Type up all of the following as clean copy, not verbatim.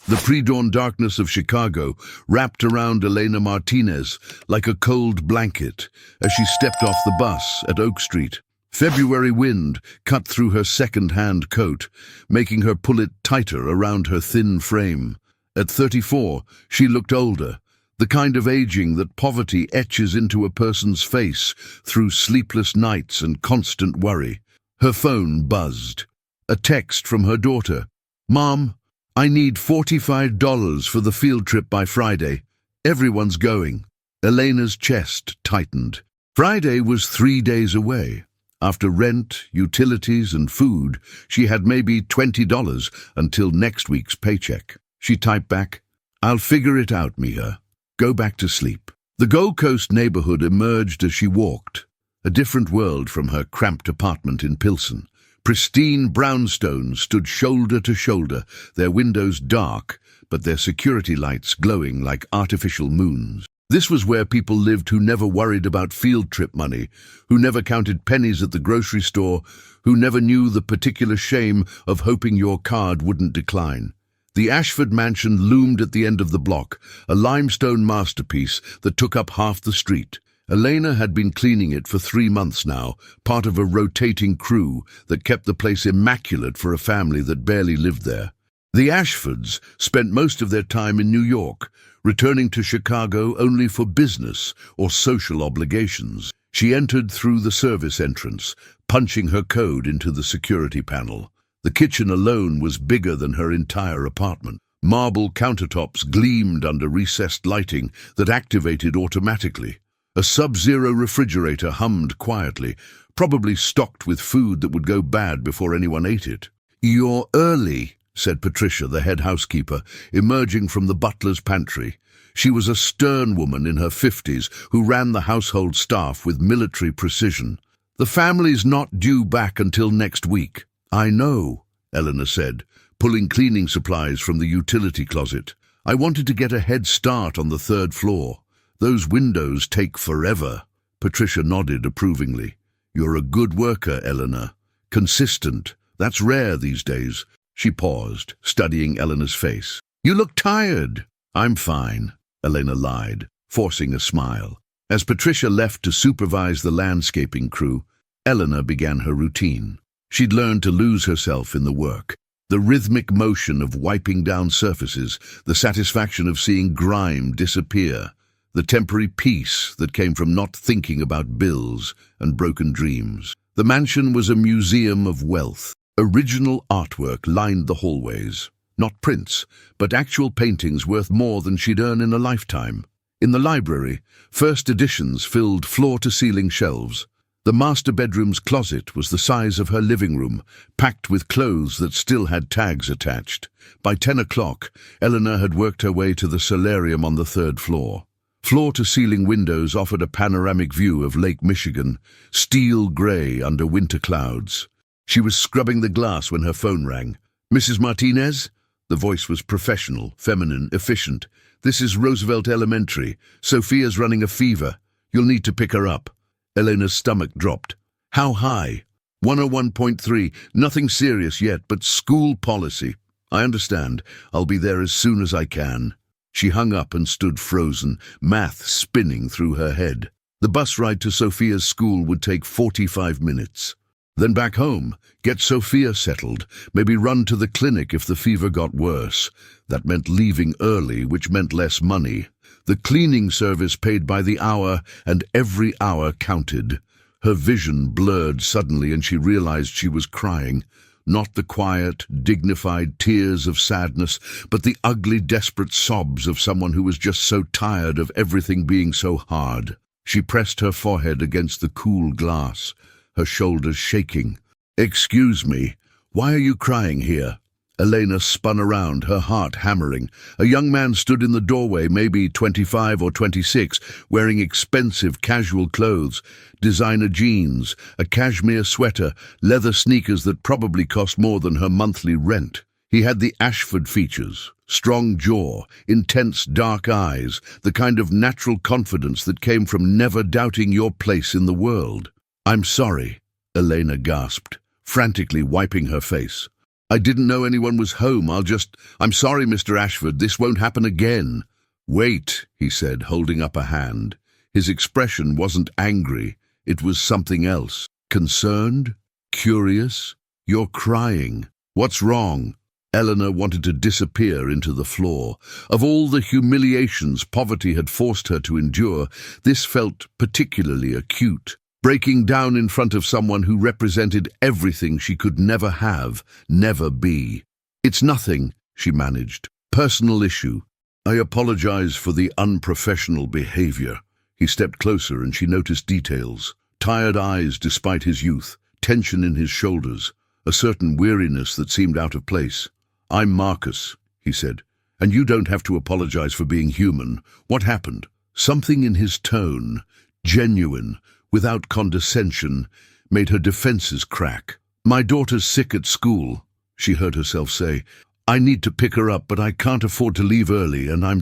The pre-dawn darkness of Chicago wrapped around Elena Martinez like a cold blanket as she stepped off the bus at Oak Street. February wind cut through her second-hand coat, making her pull it tighter around her thin frame. At 34, she looked older, the kind of aging that poverty etches into a person's face through sleepless nights and constant worry. Her phone buzzed. A text from her daughter. "Mom, I need $45 for the field trip by Friday. Everyone's going." Elena's chest tightened. Friday was 3 days away. After rent, utilities, and food, she had maybe $20 until next week's paycheck. She typed back, "I'll figure it out, Mia. Go back to sleep." The Gold Coast neighborhood emerged as she walked, a different world from her cramped apartment in Pilsen. Pristine brownstones stood shoulder to shoulder, their windows dark, but their security lights glowing like artificial moons. This was where people lived who never worried about field trip money, who never counted pennies at the grocery store, who never knew the particular shame of hoping your card wouldn't decline. The Ashford mansion loomed at the end of the block, a limestone masterpiece that took up half the street. Elena had been cleaning it for 3 months now, part of a rotating crew that kept the place immaculate for a family that barely lived there. The Ashfords spent most of their time in New York, returning to Chicago only for business or social obligations. She entered through the service entrance, punching her code into the security panel. The kitchen alone was bigger than her entire apartment. Marble countertops gleamed under recessed lighting that activated automatically. A sub-zero refrigerator hummed quietly, probably stocked with food that would go bad before anyone ate it. "You're early," said Patricia, the head housekeeper, emerging from the butler's pantry. She was a stern woman in her 50s who ran the household staff with military precision. "The family's not due back until next week." "I know," Eleanor said, pulling cleaning supplies from the utility closet. "I wanted to get a head start on the 3rd floor. Those windows take forever." Patricia nodded approvingly. "You're a good worker, Eleanor. Consistent. That's rare these days." She paused, studying Eleanor's face. "You look tired." "I'm fine," Elena lied, forcing a smile. As Patricia left to supervise the landscaping crew, Eleanor began her routine. She'd learned to lose herself in the work. The rhythmic motion of wiping down surfaces, the satisfaction of seeing grime disappear, the temporary peace that came from not thinking about bills and broken dreams. The mansion was a museum of wealth. Original artwork lined the hallways. Not prints, but actual paintings worth more than she'd earn in a lifetime. In the library, first editions filled floor-to-ceiling shelves. The master bedroom's closet was the size of her living room, packed with clothes that still had tags attached. By 10 o'clock, Eleanor had worked her way to the solarium on the 3rd floor. Floor-to-ceiling windows offered a panoramic view of Lake Michigan, steel gray under winter clouds. She was scrubbing the glass when her phone rang. "Mrs. Martinez?" The voice was professional, feminine, efficient. "This is Roosevelt Elementary. Sophia's running a fever. You'll need to pick her up." Elena's stomach dropped. "How high?" 101.3. "Nothing serious yet, but school policy." "I understand. I'll be there as soon as I can." She hung up and stood frozen, math spinning through her head. The bus ride to Sophia's school would take 45 minutes. Then back home, get Sophia settled, maybe run to the clinic if the fever got worse. That meant leaving early, which meant less money. The cleaning service paid by the hour, and every hour counted. Her vision blurred suddenly, and she realized she was crying. Not the quiet, dignified tears of sadness, but the ugly, desperate sobs of someone who was just so tired of everything being so hard. She pressed her forehead against the cool glass, her shoulders shaking. "Excuse me, why are you crying here?" Elena spun around, her heart hammering. A young man stood in the doorway, maybe 25 or 26, wearing expensive casual clothes, designer jeans, a cashmere sweater, leather sneakers that probably cost more than her monthly rent. He had the Ashford features, strong jaw, intense dark eyes, the kind of natural confidence that came from never doubting your place in the world. "I'm sorry," Elena gasped, frantically wiping her face. I didn't know anyone was home. I'm sorry, Mr. Ashford, this won't happen again. Wait, he said, holding up a hand. His expression wasn't angry. It was something else. Concerned? Curious? You're crying. What's wrong? Eleanor wanted to disappear into the floor. Of all the humiliations poverty had forced her to endure, this felt particularly acute. Breaking down in front of someone who represented everything she could never have, never be. It's nothing, she managed. Personal issue. I apologize for the unprofessional behavior. He stepped closer and she noticed details. Tired eyes despite his youth, tension in his shoulders, a certain weariness that seemed out of place. I'm Marcus, he said, and you don't have to apologize for being human. What happened? Something in his tone, genuine, without condescension, made her defenses crack. My daughter's sick at school, she heard herself say. I need to pick her up, but I can't afford to leave early, and I'm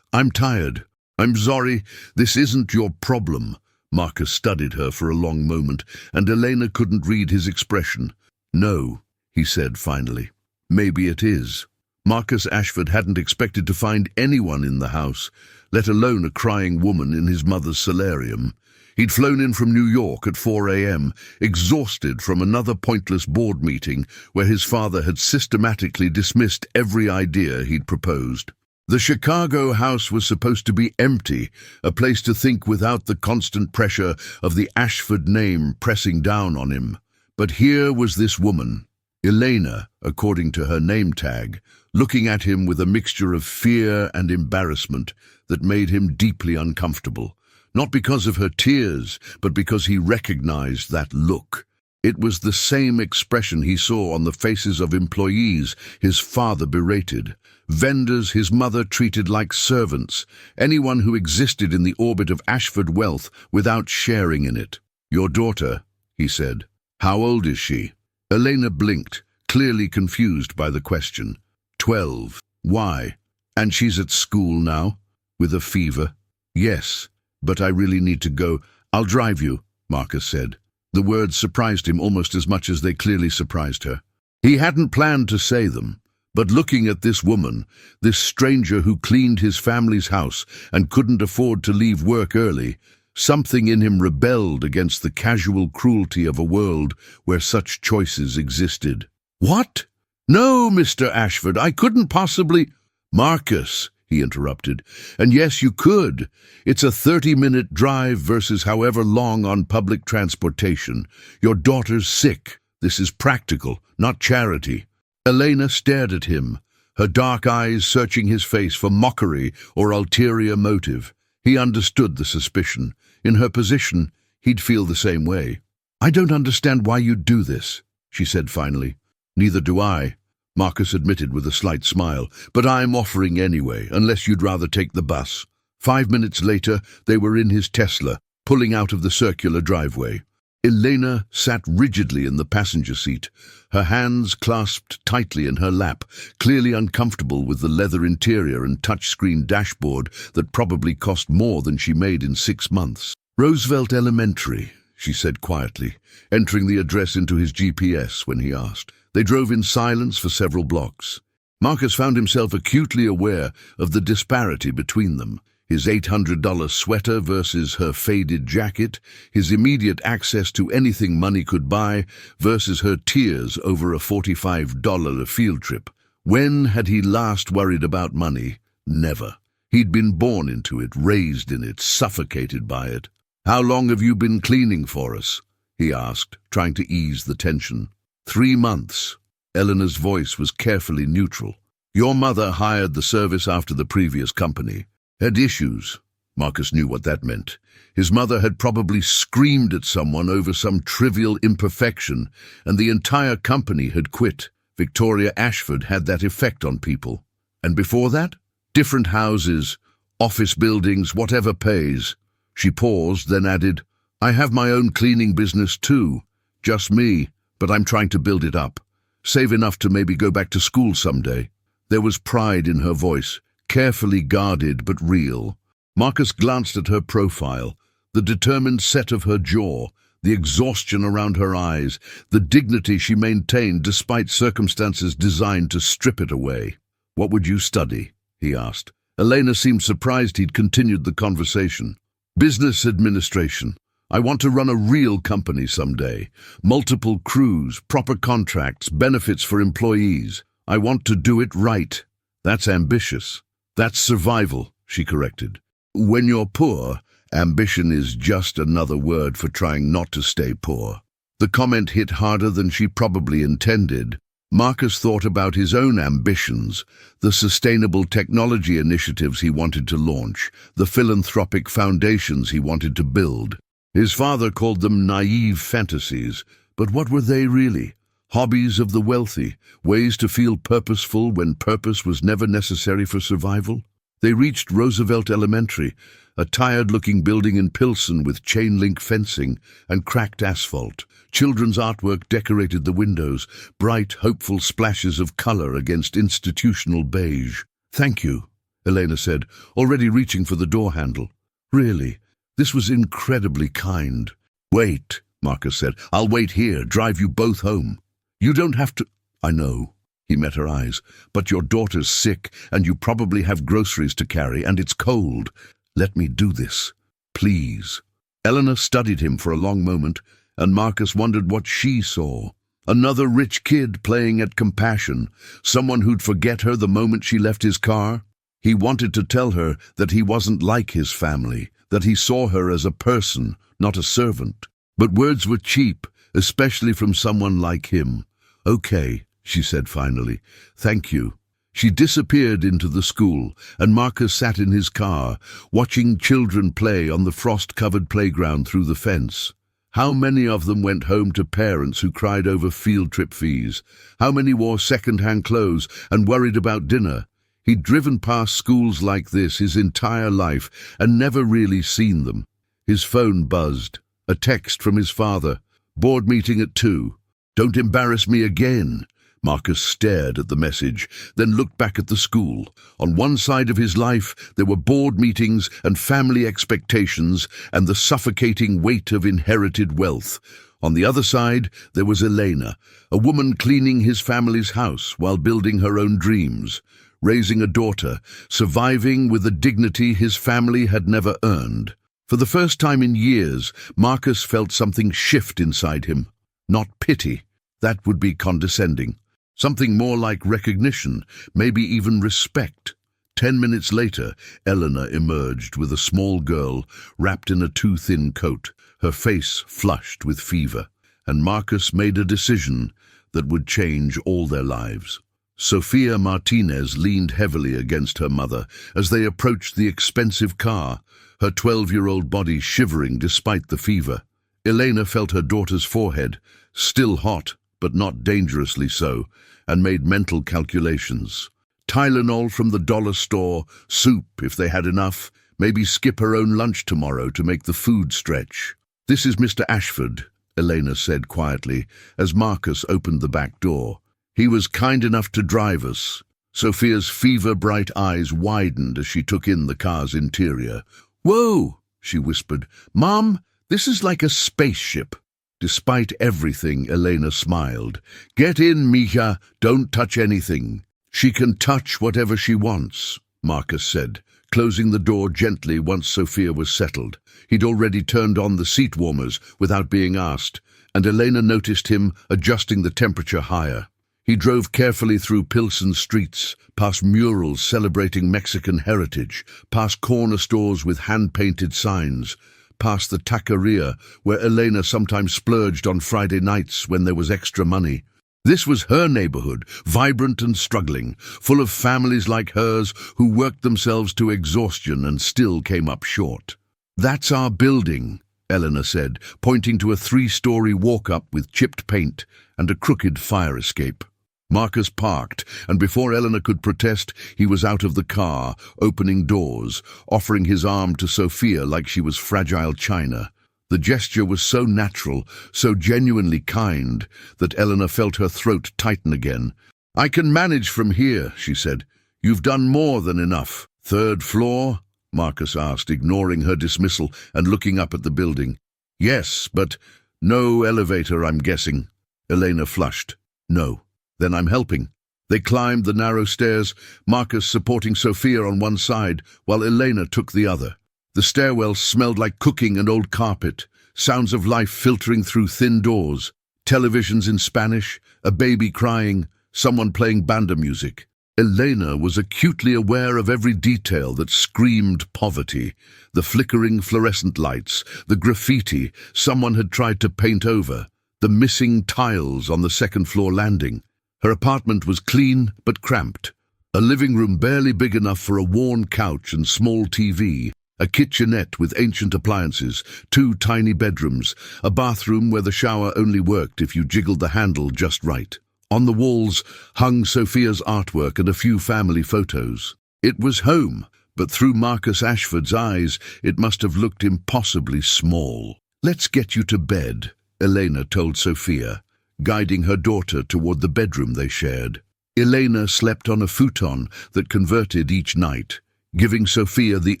tired. I'm sorry, this isn't your problem. Marcus studied her for a long moment, and Elena couldn't read his expression. No, he said finally. Maybe it is. Marcus Ashford hadn't expected to find anyone in the house, let alone a crying woman in his mother's solarium. He'd flown in from New York at 4 a.m., exhausted from another pointless board meeting where his father had systematically dismissed every idea he'd proposed. The Chicago house was supposed to be empty, a place to think without the constant pressure of the Ashford name pressing down on him. But here was this woman, Elena, according to her name tag, looking at him with a mixture of fear and embarrassment that made him deeply uncomfortable. Not because of her tears, but because he recognized that look. It was the same expression he saw on the faces of employees his father berated, vendors his mother treated like servants, anyone who existed in the orbit of Ashford wealth without sharing in it. Your daughter, he said. How old is she? Elena blinked, clearly confused by the question. 12. Why? And she's at school now? With a fever? Yes, but I really need to go. I'll drive you, Marcus said. The words surprised him almost as much as they clearly surprised her. He hadn't planned to say them, but looking at this woman, this stranger who cleaned his family's house and couldn't afford to leave work early, something in him rebelled against the casual cruelty of a world where such choices existed. What? No, Mr. Ashford, I couldn't possibly— Marcus, he interrupted. And yes, you could. It's a 30-minute drive versus however long on public transportation. Your daughter's sick. This is practical, not charity. Elena stared at him, her dark eyes searching his face for mockery or ulterior motive. He understood the suspicion. In her position, he'd feel the same way. I don't understand why you'd do this, she said finally. Neither do I, Marcus admitted with a slight smile, but I'm offering anyway, unless you'd rather take the bus. 5 minutes later, they were in his Tesla, pulling out of the circular driveway. Elena sat rigidly in the passenger seat, her hands clasped tightly in her lap, clearly uncomfortable with the leather interior and touchscreen dashboard that probably cost more than she made in 6 months. Roosevelt Elementary, she said quietly, entering the address into his GPS when he asked. They drove in silence for several blocks. Marcus found himself acutely aware of the disparity between them. His $800 sweater versus her faded jacket, his immediate access to anything money could buy versus her tears over a $45 field trip. When had he last worried about money? Never. He'd been born into it, raised in it, suffocated by it. How long have you been cleaning for us? He asked, trying to ease the tension. 3 months. Eleanor's voice was carefully neutral. Your mother hired the service after the previous company. Had issues. Marcus knew what that meant. His mother had probably screamed at someone over some trivial imperfection, and the entire company had quit. Victoria Ashford had that effect on people. And before that? Different houses, office buildings, whatever pays. She paused, then added, I have my own cleaning business too. Just me, but I'm trying to build it up. Save enough to maybe go back to school someday. There was pride in her voice, carefully guarded but real. Marcus glanced at her profile, the determined set of her jaw, the exhaustion around her eyes, the dignity she maintained despite circumstances designed to strip it away. "What would you study?" he asked. Elena seemed surprised he'd continued the conversation. "Business administration. I want to run a real company someday. Multiple crews, proper contracts, benefits for employees. I want to do it right." "That's ambitious." "That's survival," she corrected. "When you're poor, ambition is just another word for trying not to stay poor." The comment hit harder than she probably intended. Marcus thought about his own ambitions, the sustainable technology initiatives he wanted to launch, the philanthropic foundations he wanted to build. His father called them naive fantasies, but what were they really? Hobbies of the wealthy, ways to feel purposeful when purpose was never necessary for survival? They reached Roosevelt Elementary, a tired-looking building in Pilsen with chain-link fencing and cracked asphalt. Children's artwork decorated the windows, bright, hopeful splashes of color against institutional beige. "Thank you," Elena said, already reaching for the door handle. "Really, this was incredibly kind." "Wait," Marcus said. "I'll wait here, drive you both home." "You don't have to—" "I know." He met her eyes. "But your daughter's sick, and you probably have groceries to carry, and it's cold. Let me do this. Please." Eleanor studied him for a long moment, and Marcus wondered what she saw. Another rich kid playing at compassion, someone who'd forget her the moment she left his car. He wanted to tell her that he wasn't like his family, that he saw her as a person, not a servant. But words were cheap, especially from someone like him. "Okay," she said finally. "Thank you." She disappeared into the school, and Marcus sat in his car, watching children play on the frost-covered playground through the fence. How many of them went home to parents who cried over field trip fees? How many wore second-hand clothes and worried about dinner? He'd driven past schools like this his entire life and never really seen them. His phone buzzed. A text from his father. "Board meeting at 2. Don't embarrass me again." Marcus stared at the message, then looked back at the school. On one side of his life, there were board meetings and family expectations and the suffocating weight of inherited wealth. On the other side, there was Elena, a woman cleaning his family's house while building her own dreams, raising a daughter, surviving with a dignity his family had never earned. For the first time in years, Marcus felt something shift inside him. Not pity. That would be condescending. Something more like recognition, maybe even respect. 10 minutes later, Eleanor emerged with a small girl wrapped in a too-thin coat, her face flushed with fever, and Marcus made a decision that would change all their lives. Sofia Martinez leaned heavily against her mother as they approached the expensive car, her 12-year-old body shivering despite the fever. Elena felt her daughter's forehead, still hot, but not dangerously so, and made mental calculations. Tylenol from the dollar store, soup if they had enough, maybe skip her own lunch tomorrow to make the food stretch. "This is Mr. Ashford," Elena said quietly, as Marcus opened the back door. "He was kind enough to drive us." Sophia's fever-bright eyes widened as she took in the car's interior. "Whoa," she whispered. "Mom, this is like a spaceship." Despite everything, Elena smiled. "Get in, Mija. Don't touch anything." "She can touch whatever she wants," Marcus said, closing the door gently once Sophia was settled. He'd already turned on the seat warmers without being asked, and Elena noticed him adjusting the temperature higher. He drove carefully through Pilsen streets, past murals celebrating Mexican heritage, past corner stores with hand-painted signs, past the taqueria where Elena sometimes splurged on Friday nights when there was extra money. This was her neighborhood, vibrant and struggling, full of families like hers who worked themselves to exhaustion and still came up short. "That's our building," Eleanor said, pointing to a 3-story walk-up with chipped paint and a crooked fire escape. Marcus parked, and before Eleanor could protest, he was out of the car, opening doors, offering his arm to Sophia like she was fragile china. The gesture was so natural, so genuinely kind, that Eleanor felt her throat tighten again. "I can manage from here," she said. "You've done more than enough." "3rd floor?" Marcus asked, ignoring her dismissal and looking up at the building. "Yes, but..." No elevator, I'm guessing. Elena flushed. No. Then I'm helping. They climbed the narrow stairs, Marcus supporting Sophia on one side, while Elena took the other. The stairwell smelled like cooking and old carpet, sounds of life filtering through thin doors, televisions in Spanish, a baby crying, someone playing banda music. Elena was acutely aware of every detail that screamed poverty. The flickering fluorescent lights, the graffiti someone had tried to paint over, the missing tiles on the second-floor landing. Her apartment was clean but cramped. A living room barely big enough for a worn couch and small TV, a kitchenette with ancient appliances, 2 tiny bedrooms, a bathroom where the shower only worked if you jiggled the handle just right. On the walls hung Sophia's artwork and a few family photos. It was home, but through Marcus Ashford's eyes, it must have looked impossibly small. "Let's get you to bed," Elena told Sophia, guiding her daughter toward the bedroom they shared. Elena slept on a futon that converted each night, giving Sophia the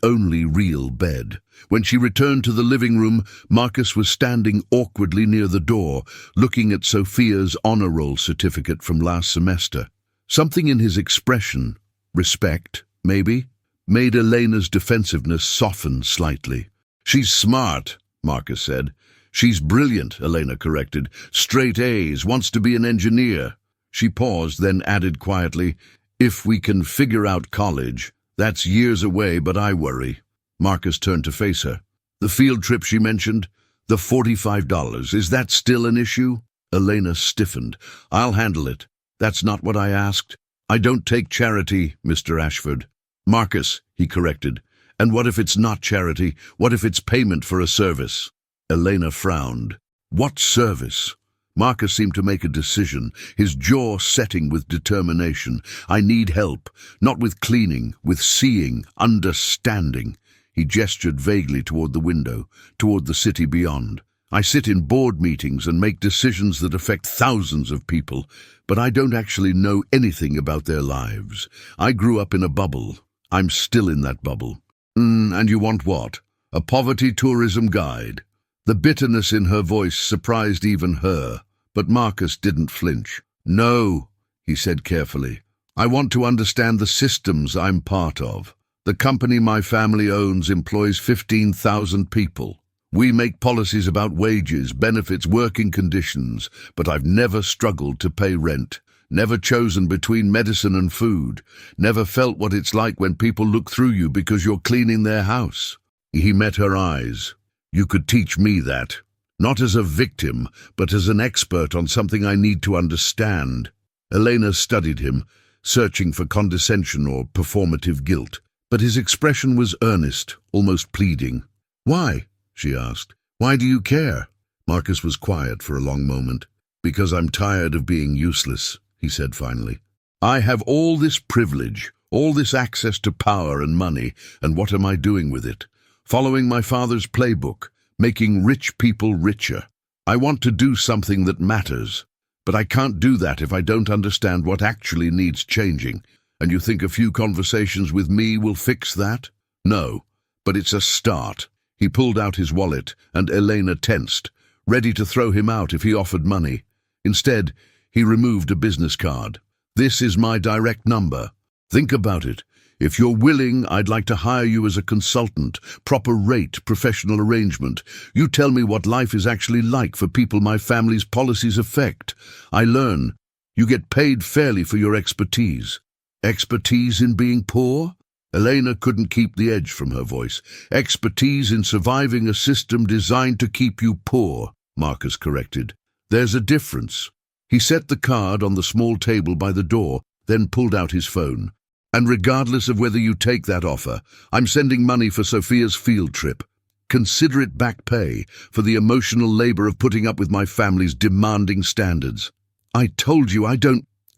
only real bed. When she returned to the living room, Marcus was standing awkwardly near the door, looking at Sophia's honor roll certificate from last semester. Something in his expression, respect, maybe, made Elena's defensiveness soften slightly. "She's smart," Marcus said. "She's brilliant," Elena corrected. "Straight A's, wants to be an engineer." She paused, then added quietly, "If we can figure out college. That's years away, but I worry." Marcus turned to face her. "The field trip she mentioned? The $45, is that still an issue?" Elena stiffened. "I'll handle it. That's not what I asked. I don't take charity, Mr. Ashford." "Marcus," he corrected. "And what if it's not charity? What if it's payment for a service?" Elena frowned. "What service?" Marcus seemed to make a decision, his jaw setting with determination. "I need help, not with cleaning, with seeing, understanding." He gestured vaguely toward the window, toward the city beyond. "I sit in board meetings and make decisions that affect thousands of people, but I don't actually know anything about their lives. I grew up in a bubble. I'm still in that bubble." And you want what? A poverty tourism guide?" The bitterness in her voice surprised even her, but Marcus didn't flinch. "No," he said carefully. "I want to understand the systems I'm part of. The company my family owns employs 15,000 people. We make policies about wages, benefits, working conditions, but I've never struggled to pay rent, never chosen between medicine and food, never felt what it's like when people look through you because you're cleaning their house." He met her eyes. "You could teach me that. Not as a victim, but as an expert on something I need to understand." Elena studied him, searching for condescension or performative guilt, but his expression was earnest, almost pleading. "Why?" she asked. "Why do you care?" Marcus was quiet for a long moment. "Because I'm tired of being useless," he said finally. "I have all this privilege, all this access to power and money, and what am I doing with it? Following my father's playbook, making rich people richer. I want to do something that matters, but I can't do that if I don't understand what actually needs changing. And you think a few conversations with me will fix that? No, but it's a start." He pulled out his wallet, and Elena tensed, ready to throw him out if he offered money. Instead, he removed a business card. "This is my direct number. Think about it. If you're willing, I'd like to hire you as a consultant, proper rate, professional arrangement. You tell me what life is actually like for people my family's policies affect. I learn. You get paid fairly for your expertise." "Expertise in being poor?" Elena couldn't keep the edge from her voice. "Expertise in surviving a system designed to keep you poor," Marcus corrected. "There's a difference." He set the card on the small table by the door, then pulled out his phone. "And regardless of whether you take that offer, I'm sending money for Sophia's field trip. Consider it back pay for the emotional labor of putting up with my family's demanding standards." "I told you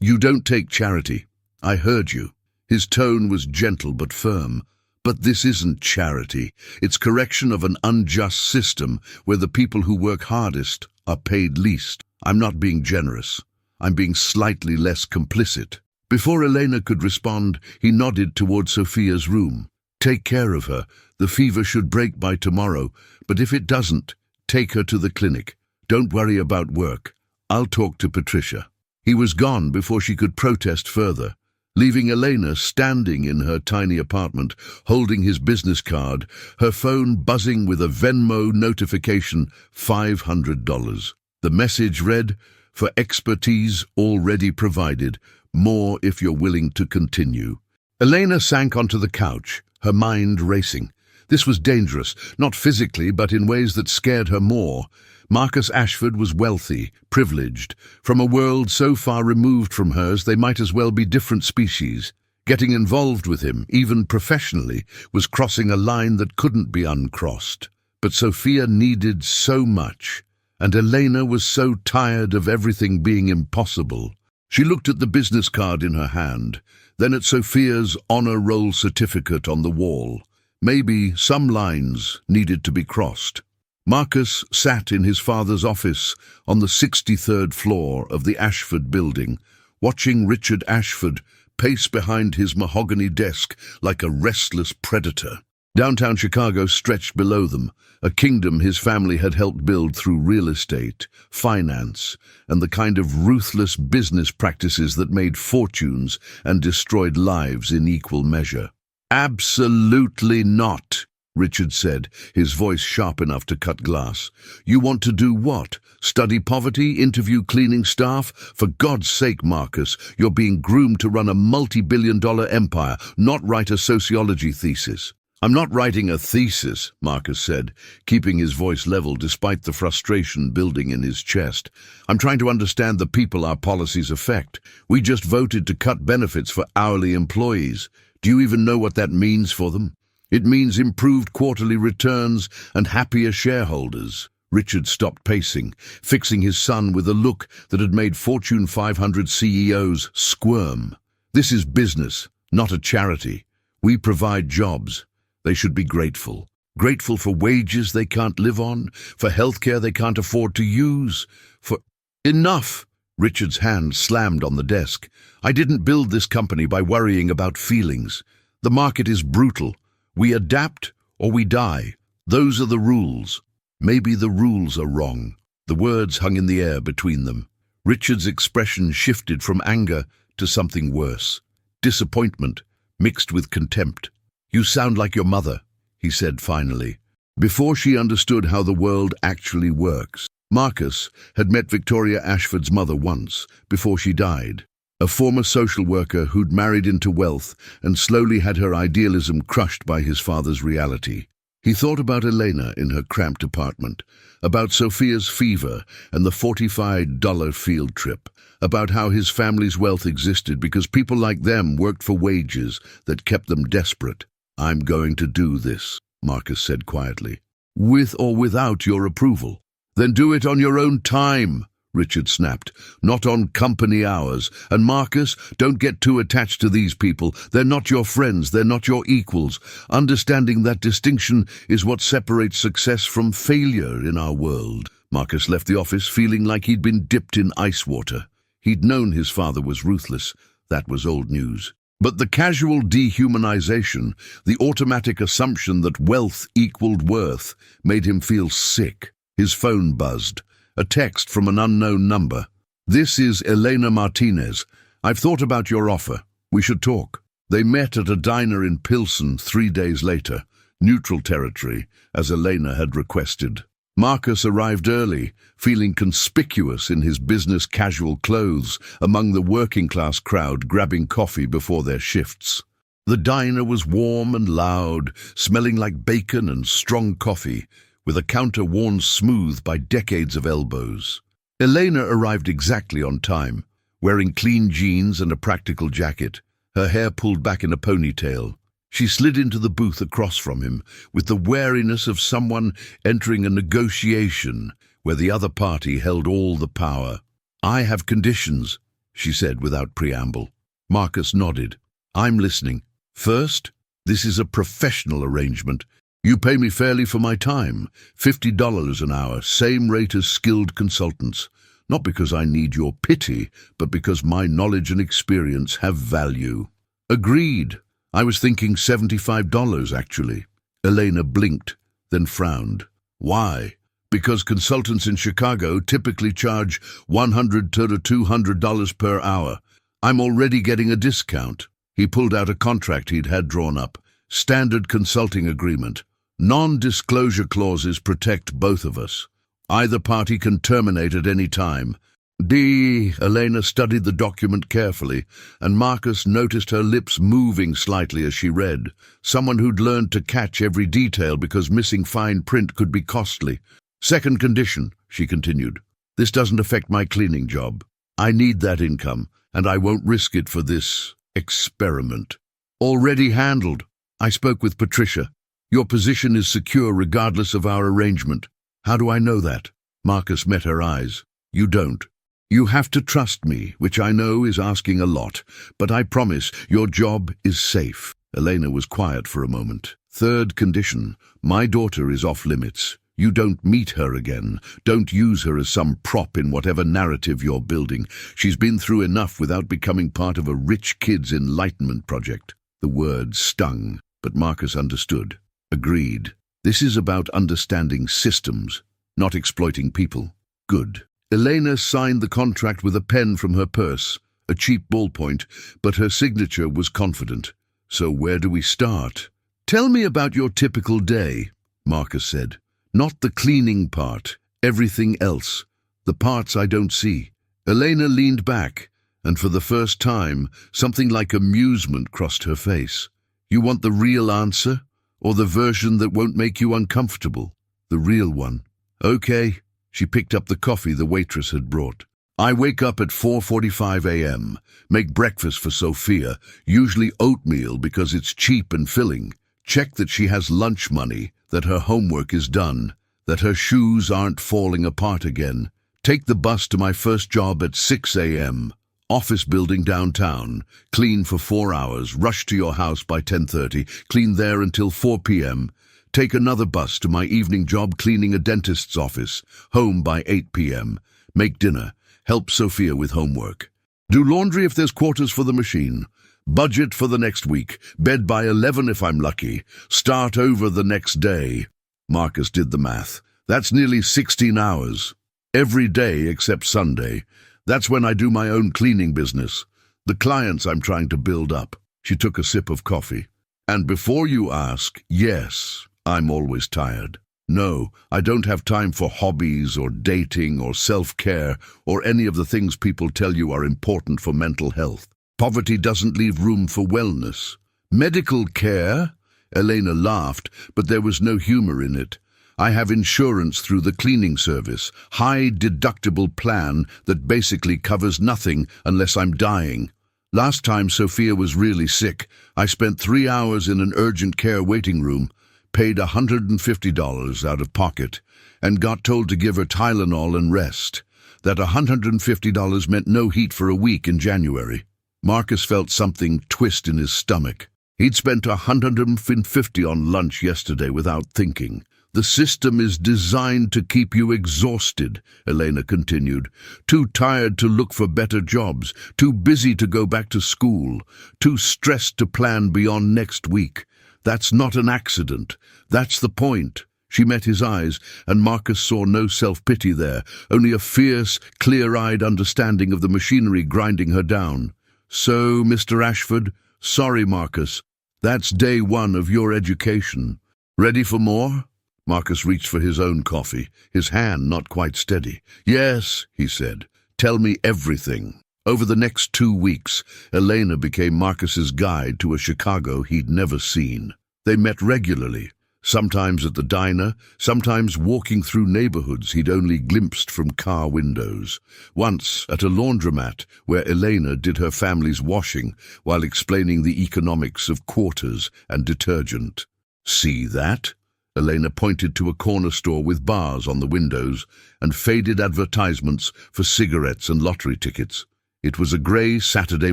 you don't take charity. I heard you." His tone was gentle but firm. "But this isn't charity. It's correction of an unjust system where the people who work hardest are paid least. I'm not being generous. I'm being slightly less complicit." Before Elena could respond, he nodded toward Sophia's room. "Take care of her. The fever should break by tomorrow, but if it doesn't, take her to the clinic. Don't worry about work. I'll talk to Patricia." He was gone before she could protest further, leaving Elena standing in her tiny apartment, holding his business card, her phone buzzing with a Venmo notification, $500. The message read, "For expertise already provided, more if you're willing to continue." Elena sank onto the couch, her mind racing. This was dangerous, not physically, but in ways that scared her more. Marcus Ashford was wealthy, privileged. From a world so far removed from hers, they might as well be different species. Getting involved with him, even professionally, was crossing a line that couldn't be uncrossed. But Sophia needed so much, and Elena was so tired of everything being impossible. She looked at the business card in her hand, then at Sophia's honor roll certificate on the wall. Maybe some lines needed to be crossed. Marcus sat in his father's office on the 63rd floor of the Ashford building, watching Richard Ashford pace behind his mahogany desk like a restless predator. Downtown Chicago stretched below them, a kingdom his family had helped build through real estate, finance, and the kind of ruthless business practices that made fortunes and destroyed lives in equal measure. "Absolutely not," Richard said, his voice sharp enough to cut glass. "You want to do what? Study poverty, interview cleaning staff? For God's sake, Marcus, you're being groomed to run a multi-billion-dollar empire, not write a sociology thesis." "I'm not writing a thesis," Marcus said, keeping his voice level despite the frustration building in his chest. "I'm trying to understand the people our policies affect. We just voted to cut benefits for hourly employees. Do you even know what that means for them? It means improved quarterly returns and happier shareholders." Richard stopped pacing, fixing his son with a look that had made Fortune 500 CEOs squirm. "This is business, not a charity. We provide jobs. They should be grateful. Grateful for wages they can't live on, for healthcare they can't afford to use, for—" "Enough!" Richard's hand slammed on the desk. "I didn't build this company by worrying about feelings. The market is brutal. We adapt or we die. Those are the rules. Maybe the rules are wrong." The words hung in the air between them. Richard's expression shifted from anger to something worse. Disappointment, mixed with contempt. "You sound like your mother," he said finally. Before she understood how the world actually works, Marcus had met Victoria Ashford's mother once, before she died. A former social worker who'd married into wealth and slowly had her idealism crushed by his father's reality. He thought about Elena in her cramped apartment, about Sophia's fever and the $45 field trip, about how his family's wealth existed because people like them worked for wages that kept them desperate. "I'm going to do this," Marcus said quietly. "With or without your approval." "Then do it on your own time," Richard snapped, "not on company hours. And Marcus, don't get too attached to these people. They're not your friends, they're not your equals. Understanding that distinction is what separates success from failure in our world." Marcus left the office feeling like he'd been dipped in ice water. He'd known his father was ruthless. That was old news. But the casual dehumanization, the automatic assumption that wealth equaled worth, made him feel sick. His phone buzzed. A text from an unknown number. "This is Elena Martinez. I've thought about your offer. We should talk." They met at a diner in Pilsen 3 days later, neutral territory, as Elena had requested. Marcus arrived early, feeling conspicuous in his business casual clothes among the working-class crowd grabbing coffee before their shifts. The diner was warm and loud, smelling like bacon and strong coffee, with a counter worn smooth by decades of elbows. Elena arrived exactly on time, wearing clean jeans and a practical jacket, her hair pulled back in a ponytail. She slid into the booth across from him, with the wariness of someone entering a negotiation where the other party held all the power. "I have conditions," she said without preamble. Marcus nodded. "I'm listening. First, this is a professional arrangement. You pay me fairly for my time, $50 an hour, same rate as skilled consultants. Not because I need your pity, but because my knowledge and experience have value." "Agreed. I was thinking $75, actually." Elena blinked, then frowned. "Why?" because consultants in Chicago typically charge $100 to $200 per hour. I'm already getting a discount. He pulled out a contract he'd had drawn up. Standard consulting agreement. Non-disclosure clauses protect both of us. Either party can terminate at any time. Elena studied the document carefully, and Marcus noticed her lips moving slightly as she read. Someone who'd learned to catch every detail because missing fine print could be costly. Second condition, she continued. This doesn't affect my cleaning job. I need that income, and I won't risk it for this experiment. Already handled. I spoke with Patricia. Your position is secure regardless of our arrangement. How do I know that? Marcus met her eyes. You don't. You have to trust me, which I know is asking a lot, but I promise your job is safe. Elena was quiet for a moment. Third condition, my daughter is off limits. You don't meet her again. Don't use her as some prop in whatever narrative you're building. She's been through enough without becoming part of a rich kid's enlightenment project. The word stung, but Marcus understood. Agreed. This is about understanding systems, not exploiting people. Good. Elena signed the contract with a pen from her purse, a cheap ballpoint, but her signature was confident. So where do we start? Tell me about your typical day, Marcus said. Not the cleaning part, everything else. The parts I don't see. Elena leaned back, and for the first time, something like amusement crossed her face. You want the real answer, or the version that won't make you uncomfortable? The real one. Okay. She picked up the coffee the waitress had brought. I wake up at 4:45 a.m., make breakfast for Sophia, usually oatmeal because it's cheap and filling. Check that she has lunch money, that her homework is done, that her shoes aren't falling apart again. Take the bus to my first job at 6 a.m., office building downtown, clean for 4 hours, rush to your house by 10:30, clean there until 4 p.m., take another bus to my evening job cleaning a dentist's office, home by 8 p.m., make dinner, help Sophia with homework. Do laundry if there's quarters for the machine. Budget for the next week, bed by 11 if I'm lucky, start over the next day. Marcus did the math. That's nearly 16 hours. Every day except Sunday. That's when I do my own cleaning business. The clients I'm trying to build up. She took a sip of coffee. And before you ask, yes, I'm always tired. No, I don't have time for hobbies or dating or self-care or any of the things people tell you are important for mental health. Poverty doesn't leave room for wellness. Medical care? Elena laughed, but there was no humor in it. I have insurance through the cleaning service, high-deductible plan that basically covers nothing unless I'm dying. Last time Sophia was really sick, I spent 3 hours in an urgent care waiting room, paid $150 out of pocket, and got told to give her Tylenol and rest. That $150 meant no heat for a week in January. Marcus felt something twist in his stomach. He'd spent $150 on lunch yesterday without thinking. The system is designed to keep you exhausted, Elena continued. Too tired to look for better jobs, too busy to go back to school, too stressed to plan beyond next week. That's not an accident. That's the point. She met his eyes, and Marcus saw no self-pity there, only a fierce, clear-eyed understanding of the machinery grinding her down. So, Mr. Ashford, sorry, Marcus. That's day one of your education. Ready for more? Marcus reached for his own coffee, his hand not quite steady. Yes, he said. Tell me everything. Over the next 2 weeks, Elena became Marcus's guide to a Chicago he'd never seen. They met regularly, sometimes at the diner, sometimes walking through neighborhoods he'd only glimpsed from car windows. Once at a laundromat where Elena did her family's washing while explaining the economics of quarters and detergent. See that? Elena pointed to a corner store with bars on the windows and faded advertisements for cigarettes and lottery tickets. It was a grey Saturday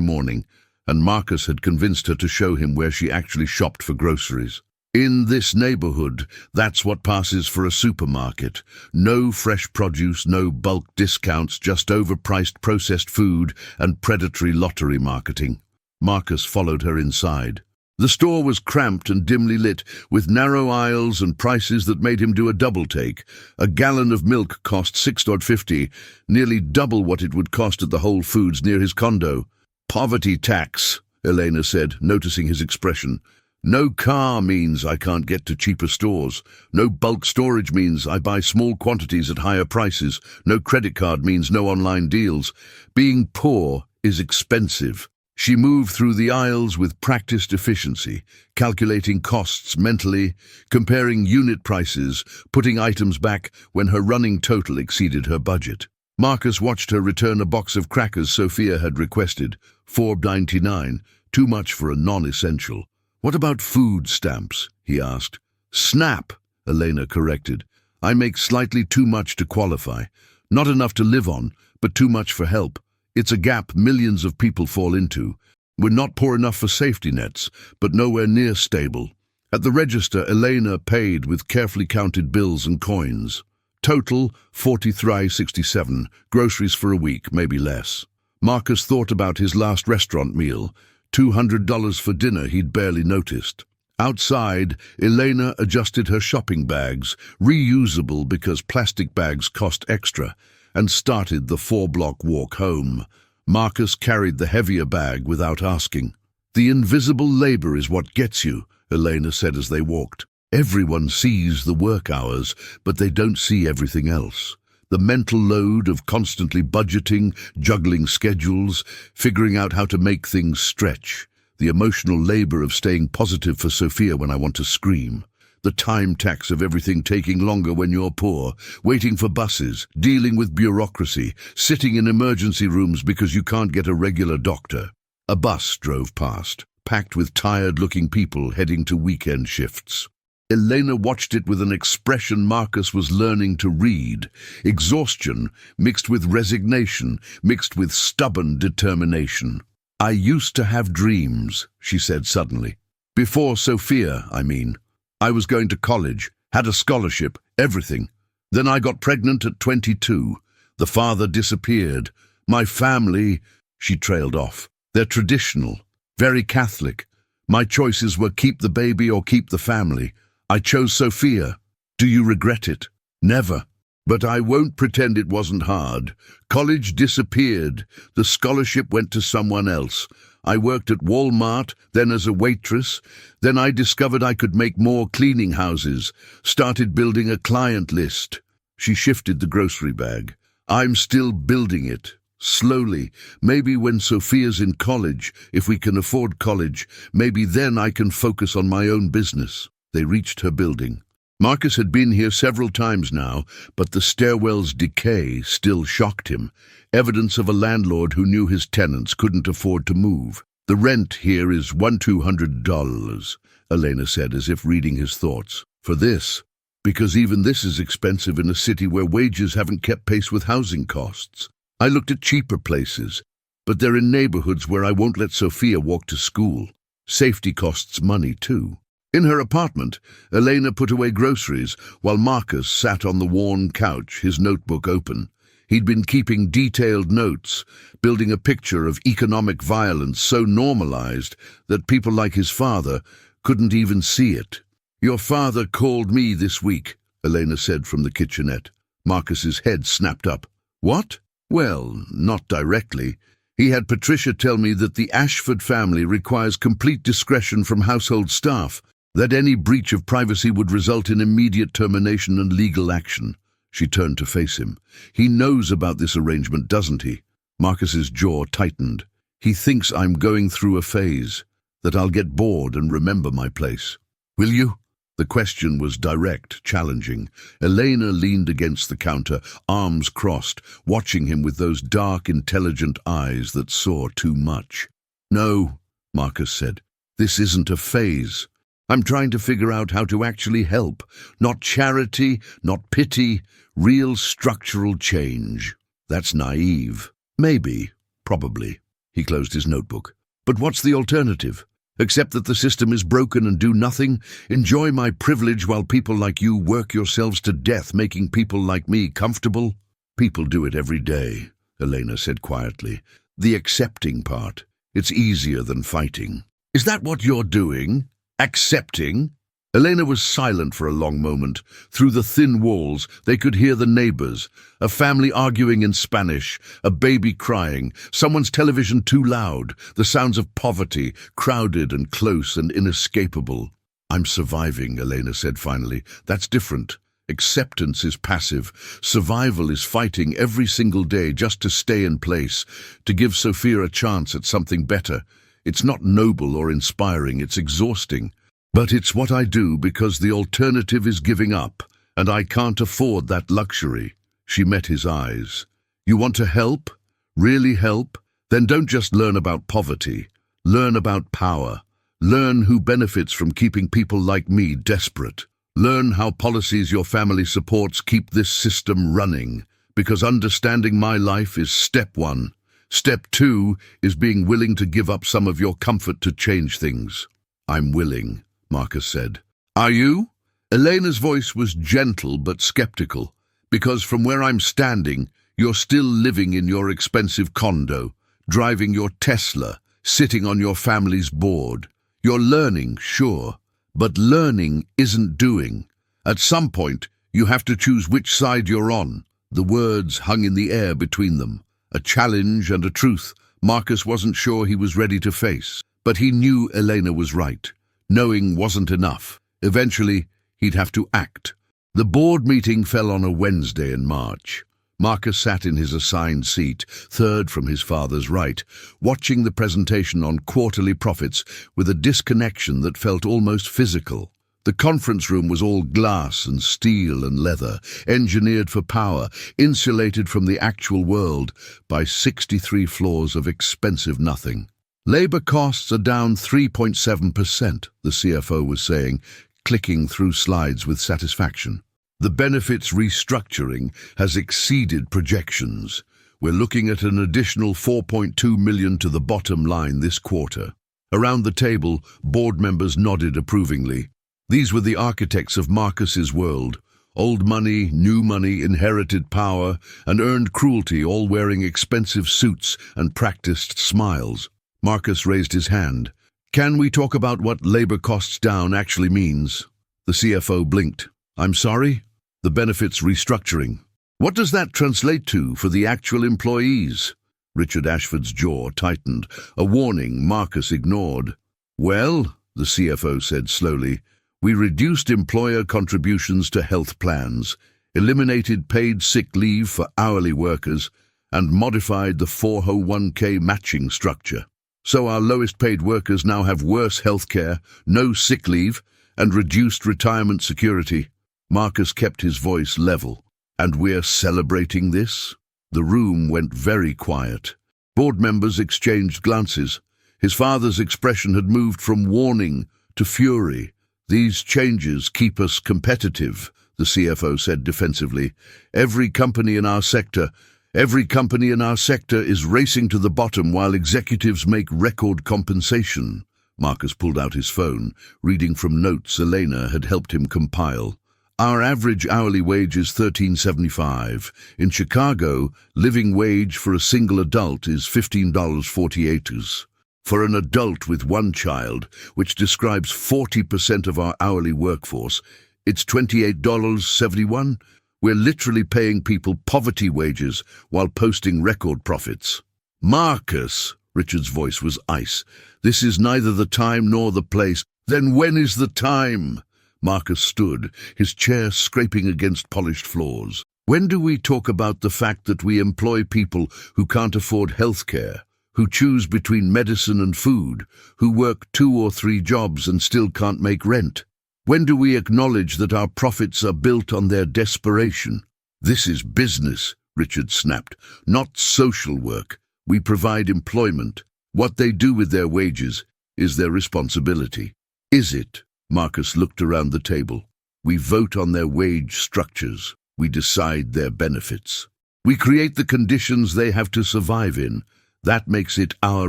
morning, and Marcus had convinced her to show him where she actually shopped for groceries. In this neighborhood, that's what passes for a supermarket. No fresh produce, no bulk discounts, just overpriced processed food and predatory lottery marketing. Marcus followed her inside. The store was cramped and dimly lit, with narrow aisles and prices that made him do a double take. A gallon of milk cost $6.50, nearly double what it would cost at the Whole Foods near his condo. "Poverty tax," Elena said, noticing his expression. "No car means I can't get to cheaper stores. No bulk storage means I buy small quantities at higher prices. No credit card means no online deals. Being poor is expensive." She moved through the aisles with practiced efficiency, calculating costs mentally, comparing unit prices, putting items back when her running total exceeded her budget. Marcus watched her return a box of crackers Sophia had requested, $4.99, too much for a non-essential. "What about food stamps?" he asked. "SNAP," Elena corrected. "I make slightly too much to qualify. Not enough to live on, but too much for help. It's a gap millions of people fall into. We're not poor enough for safety nets, but nowhere near stable." At the register, Elena paid with carefully counted bills and coins. Total, $43.67, groceries for a week, maybe less. Marcus thought about his last restaurant meal, $200 for dinner he'd barely noticed. Outside, Elena adjusted her shopping bags, reusable because plastic bags cost extra, and started the 4-block walk home. Marcus carried the heavier bag without asking. "The invisible labor is what gets you," Elena said as they walked. "Everyone sees the work hours, but they don't see everything else. The mental load of constantly budgeting, juggling schedules, figuring out how to make things stretch. The emotional labor of staying positive for Sophia when I want to scream. The time tax of everything taking longer when you're poor, waiting for buses, dealing with bureaucracy, sitting in emergency rooms because you can't get a regular doctor." A bus drove past, packed with tired-looking people heading to weekend shifts. Elena watched it with an expression Marcus was learning to read. Exhaustion mixed with resignation, mixed with stubborn determination. "I used to have dreams," she said suddenly. "Before Sophia, I mean. I was going to college, had a scholarship, everything. Then I got pregnant at 22. The father disappeared. My family," she trailed off. "They're traditional, very Catholic. My choices were keep the baby or keep the family. I chose Sophia. Do you regret it?" "Never. But I won't pretend it wasn't hard. College disappeared. The scholarship went to someone else. I worked at Walmart, then as a waitress. Then I discovered I could make more cleaning houses, started building a client list." She shifted the grocery bag. "I'm still building it. Slowly. Maybe when Sophia's in college, if we can afford college, maybe then I can focus on my own business." They reached her building. Marcus had been here several times now, but the stairwell's decay still shocked him, evidence of a landlord who knew his tenants couldn't afford to move. "The rent here is $1,200, Elena said, as if reading his thoughts. "For this? Because even this is expensive in a city where wages haven't kept pace with housing costs. I looked at cheaper places, but they're in neighborhoods where I won't let Sophia walk to school. Safety costs money, too." In her apartment, Elena put away groceries while Marcus sat on the worn couch, his notebook open. He'd been keeping detailed notes, building a picture of economic violence so normalized that people like his father couldn't even see it. "Your father called me this week," Elena said from the kitchenette. Marcus's head snapped up. "What?" "Well, not directly. He had Patricia tell me that the Ashford family requires complete discretion from household staff, that any breach of privacy would result in immediate termination and legal action." She turned to face him. "He knows about this arrangement, doesn't he?" Marcus's jaw tightened. "He thinks I'm going through a phase, that I'll get bored and remember my place." "Will you?" The question was direct, challenging. Elena leaned against the counter, arms crossed, watching him with those dark, intelligent eyes that saw too much. "No," Marcus said. "This isn't a phase. I'm trying to figure out how to actually help. Not charity, not pity, real structural change." "That's naive." "Maybe, probably." He closed his notebook. "But what's the alternative? Accept that the system is broken and do nothing? Enjoy my privilege while people like you work yourselves to death making people like me comfortable?" "People do it every day," Elena said quietly. "The accepting part. It's easier than fighting." Is that what you're doing? Accepting? Elena was silent for a long moment. Through the thin walls, they could hear the neighbors, a family arguing in Spanish, a baby crying, someone's television too loud, the sounds of poverty, crowded and close and inescapable. I'm surviving, Elena said finally. That's different. Acceptance is passive. Survival is fighting every single day just to stay in place, to give Sophia a chance at something better. It's not noble or inspiring, it's exhausting. But it's what I do because the alternative is giving up, and I can't afford that luxury. She met his eyes. You want to help? Really help? Then don't just learn about poverty. Learn about power. Learn who benefits from keeping people like me desperate. Learn how policies your family supports keep this system running, because understanding my life is step one. Step two is being willing to give up some of your comfort to change things. I'm willing, Marcus said. Are you? Elena's voice was gentle but skeptical, because from where I'm standing, you're still living in your expensive condo, driving your Tesla, sitting on your family's board. You're learning, sure, but learning isn't doing. At some point, you have to choose which side you're on. The words hung in the air between them, a challenge and a truth Marcus wasn't sure he was ready to face. But he knew Elena was right. Knowing wasn't enough. Eventually, he'd have to act. The board meeting fell on a Wednesday in March. Marcus sat in his assigned seat, third from his father's right, watching the presentation on quarterly profits with a disconnection that felt almost physical. The conference room was all glass and steel and leather, engineered for power, insulated from the actual world by 63 floors of expensive nothing. Labor costs are down 3.7%, the CFO was saying, clicking through slides with satisfaction. The benefits restructuring has exceeded projections. We're looking at an additional $4.2 million to the bottom line this quarter. Around the table, board members nodded approvingly. These were the architects of Marcus's world. Old money, new money, inherited power, and earned cruelty, all wearing expensive suits and practiced smiles. Marcus raised his hand. Can we talk about what labor costs down actually means? The CFO blinked. I'm sorry? The benefits restructuring. What does that translate to for the actual employees? Richard Ashford's jaw tightened, a warning Marcus ignored. Well, the CFO said slowly, we reduced employer contributions to health plans, eliminated paid sick leave for hourly workers, and modified the 401k matching structure. So our lowest paid workers now have worse health care, no sick leave, and reduced retirement security. Marcus kept his voice level. And we're celebrating this? The room went very quiet. Board members exchanged glances. His father's expression had moved from warning to fury. These changes keep us competitive, the CFO said defensively. Every company in our sector is racing to the bottom while executives make record compensation. Marcus pulled out his phone, reading from notes Elena had helped him compile. Our average hourly wage is $13.75. In Chicago, living wage for a single adult is $15.48. For an adult with one child, which describes 40% of our hourly workforce, it's $28.71. We're literally paying people poverty wages while posting record profits. Marcus, Richard's voice was ice. This is neither the time nor the place. Then when is the time? Marcus stood, his chair scraping against polished floors. When do we talk about the fact that we employ people who can't afford health care, who choose between medicine and food, who work 2 or 3 jobs and still can't make rent? When do we acknowledge that our profits are built on their desperation? This is business, Richard snapped, not social work. We provide employment. What they do with their wages is their responsibility. Is it? Marcus looked around the table. We vote on their wage structures. We decide their benefits. We create the conditions they have to survive in. That makes it our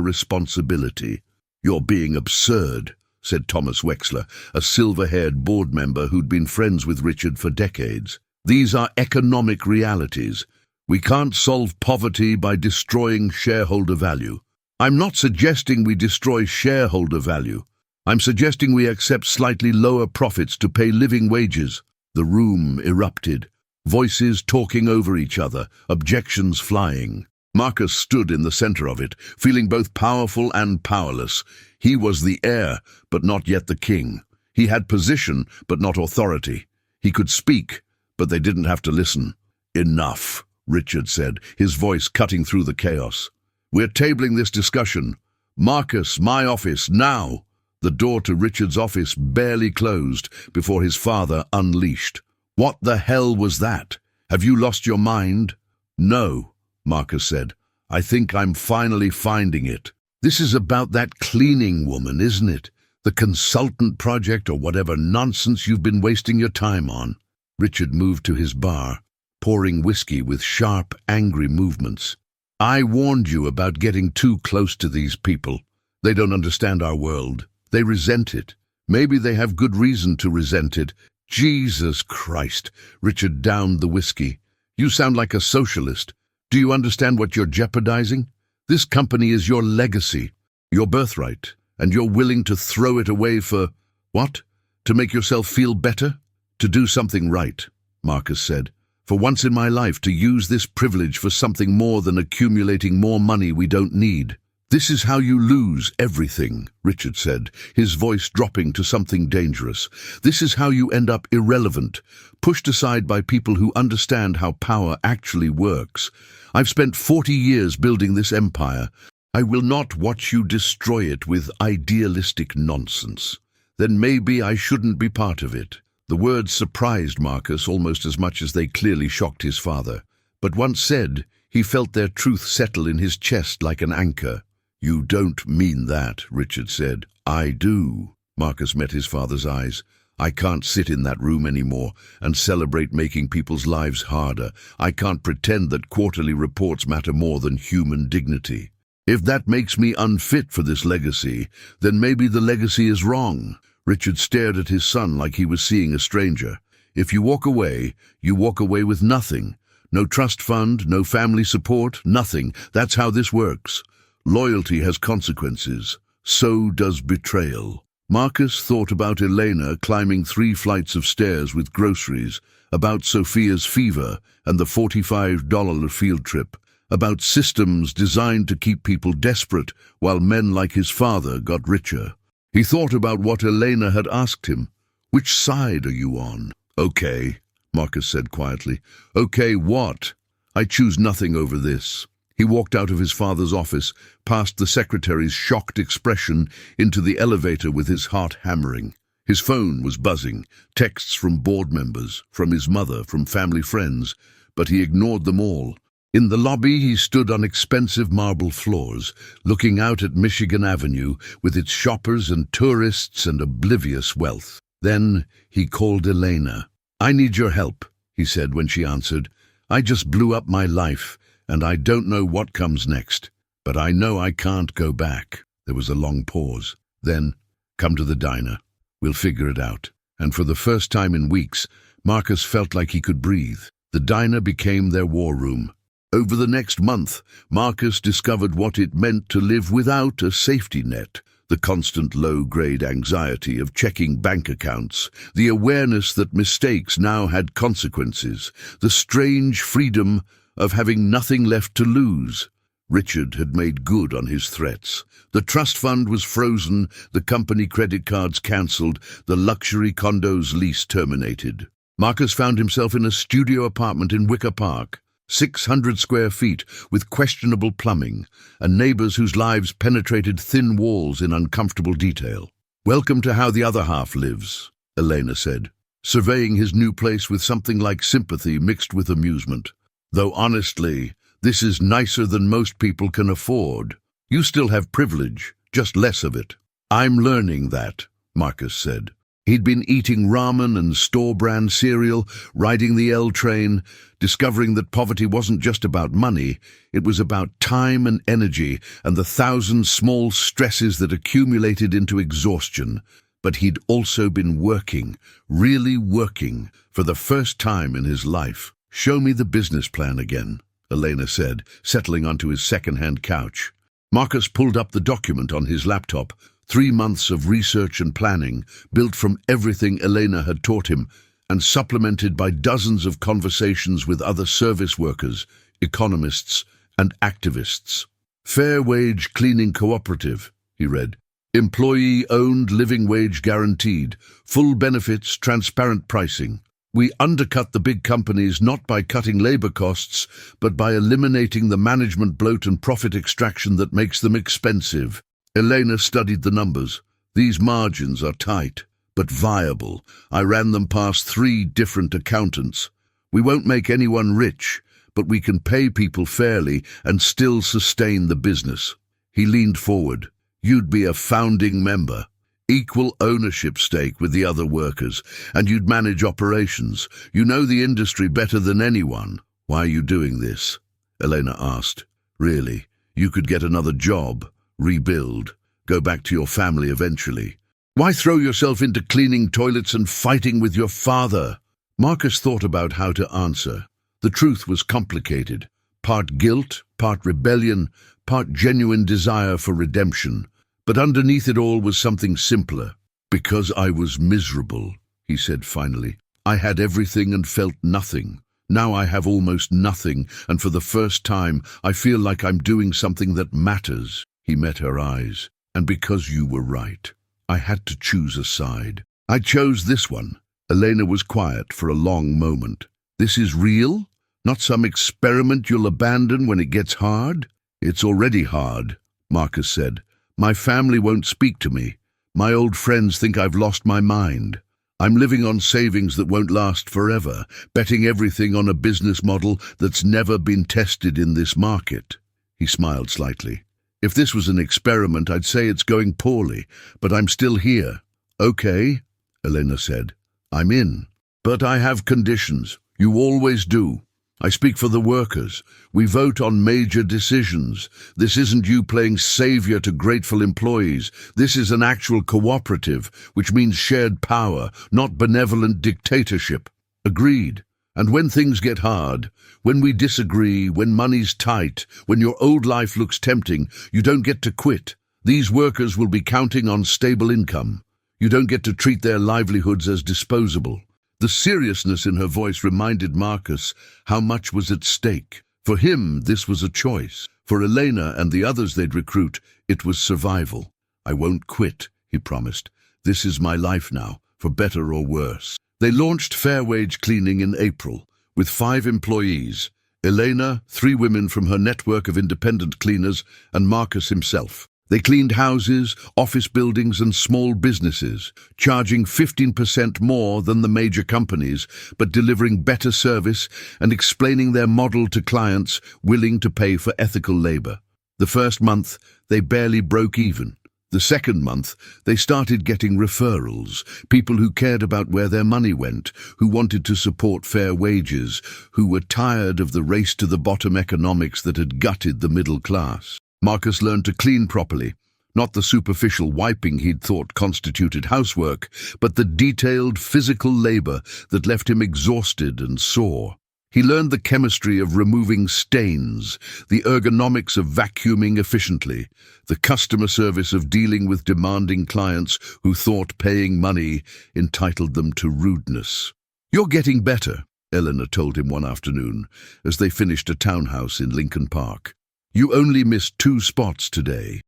responsibility. You're being absurd, said Thomas Wexler, a silver-haired board member who'd been friends with Richard for decades. These are economic realities. We can't solve poverty by destroying shareholder value. I'm not suggesting we destroy shareholder value. I'm suggesting we accept slightly lower profits to pay living wages. The room erupted, voices talking over each other, objections flying. Marcus stood in the center of it, feeling both powerful and powerless. He was the heir, but not yet the king. He had position, but not authority. He could speak, but they didn't have to listen. "Enough," Richard said, his voice cutting through the chaos. "We're tabling this discussion. Marcus, my office, now." The door to Richard's office barely closed before his father unleashed. "What the hell was that? Have you lost your mind?" "No," Marcus said. "I think I'm finally finding it. This is about that cleaning woman, isn't it? The consultant project or whatever nonsense you've been wasting your time on." Richard moved to his bar, pouring whiskey with sharp, angry movements. "I warned you about getting too close to these people. They don't understand our world. They resent it. Maybe they have good reason to resent it." "Jesus Christ," Richard downed the whiskey. "You sound like a socialist. Do you understand what you're jeopardizing? This company is your legacy, your birthright, and you're willing to throw it away for, what? To make yourself feel better? To do something right," Marcus said. "For once in my life, to use this privilege for something more than accumulating more money we don't need." "This is how you lose everything," Richard said, his voice dropping to something dangerous. "This is how you end up irrelevant, pushed aside by people who understand how power actually works. I've spent 40 years building this empire. I will not watch you destroy it with idealistic nonsense. Then maybe I shouldn't be part of it." The words surprised Marcus almost as much as they clearly shocked his father. But once said, he felt their truth settle in his chest like an anchor. "You don't mean that," Richard said. "I do." Marcus met his father's eyes. "I can't sit in that room anymore and celebrate making people's lives harder. I can't pretend that quarterly reports matter more than human dignity. If that makes me unfit for this legacy, then maybe the legacy is wrong." Richard stared at his son like he was seeing a stranger. "If you walk away with nothing. No trust fund, no family support, nothing. That's how this works. Loyalty has consequences. So does betrayal." Marcus thought about Elena climbing 3 flights of stairs with groceries, about Sophia's fever and the $45 field trip, about systems designed to keep people desperate while men like his father got richer. He thought about what Elena had asked him. "Which side are you on?" "Okay," Marcus said quietly. "Okay, what? I choose nothing over this." He walked out of his father's office, past the secretary's shocked expression, into the elevator with his heart hammering. His phone was buzzing, texts from board members, from his mother, from family friends, but he ignored them all. In the lobby he stood on expensive marble floors, looking out at Michigan Avenue with its shoppers and tourists and oblivious wealth. Then he called Elena. "I need your help," he said when she answered. "I just blew up my life, and I don't know what comes next. But I know I can't go back." There was a long pause. Then, "Come to the diner. We'll figure it out." And for the first time in weeks, Marcus felt like he could breathe. The diner became their war room. Over the next month, Marcus discovered what it meant to live without a safety net. The constant low-grade anxiety of checking bank accounts, the awareness that mistakes now had consequences, the strange freedom of having nothing left to lose. Richard had made good on his threats. The trust fund was frozen, the company credit cards cancelled, the luxury condo's lease terminated. Marcus found himself in a studio apartment in Wicker Park, 600 square feet, with questionable plumbing, and neighbors whose lives penetrated thin walls in uncomfortable detail. "Welcome to how the other half lives," Elena said, surveying his new place with something like sympathy mixed with amusement. "Though honestly, this is nicer than most people can afford. You still have privilege, just less of it." "I'm learning that," Marcus said. He'd been eating ramen and store-brand cereal, riding the L train, discovering that poverty wasn't just about money, it was about time and energy and the 1,000 small stresses that accumulated into exhaustion. But he'd also been working, really working, for the first time in his life. "Show me the business plan again," Elena said, settling onto his second-hand couch. Marcus pulled up the document on his laptop. 3 months of research and planning, built from everything Elena had taught him, and supplemented by dozens of conversations with other service workers, economists, and activists. Fair Wage Cleaning Cooperative, he read. Employee-owned, living wage guaranteed, full benefits, transparent pricing. We undercut the big companies not by cutting labor costs, but by eliminating the management bloat and profit extraction that makes them expensive. Elena studied the numbers. These margins are tight, but viable. I ran them past 3 different accountants. We won't make anyone rich, but we can pay people fairly and still sustain the business. He leaned forward. You'd be a founding member. Equal ownership stake with the other workers, and you'd manage operations. You know the industry better than anyone. Why are you doing this? Elena asked. Really, you could get another job, rebuild, go back to your family eventually. Why throw yourself into cleaning toilets and fighting with your father? Marcus thought about how to answer. The truth was complicated. Part guilt, part rebellion, part genuine desire for redemption. But underneath it all was something simpler. Because I was miserable, he said finally. I had everything and felt nothing. Now I have almost nothing, and for the first time I feel like I'm doing something that matters. He met her eyes. And because you were right, I had to choose a side. I chose this one. Elena was quiet for a long moment. This is real? Not some experiment you'll abandon when it gets hard? It's already hard, Marcus said. My family won't speak to me. My old friends think I've lost my mind. I'm living on savings that won't last forever, betting everything on a business model that's never been tested in this market. He smiled slightly. If this was an experiment, I'd say it's going poorly, but I'm still here. Okay, Elena said. I'm in. But I have conditions. You always do. I speak for the workers. We vote on major decisions. This isn't you playing savior to grateful employees. This is an actual cooperative, which means shared power, not benevolent dictatorship. Agreed. And when things get hard, when we disagree, when money's tight, when your old life looks tempting, you don't get to quit. These workers will be counting on stable income. You don't get to treat their livelihoods as disposable. The seriousness in her voice reminded Marcus how much was at stake. For him, this was a choice. For Elena and the others they'd recruit, it was survival. I won't quit, he promised. This is my life now, for better or worse. They launched Fair Wage Cleaning in April, with 5 employees. Elena, 3 women from her network of independent cleaners, and Marcus himself. They cleaned houses, office buildings and small businesses, charging 15% more than the major companies, but delivering better service and explaining their model to clients willing to pay for ethical labor. The first month, they barely broke even. The second month, they started getting referrals, people who cared about where their money went, who wanted to support fair wages, who were tired of the race to the bottom economics that had gutted the middle class. Marcus learned to clean properly, not the superficial wiping he'd thought constituted housework, but the detailed physical labor that left him exhausted and sore. He learned the chemistry of removing stains, the ergonomics of vacuuming efficiently, the customer service of dealing with demanding clients who thought paying money entitled them to rudeness. You're getting better, Eleanor told him one afternoon, as they finished a townhouse in Lincoln Park. You only missed 2 spots today.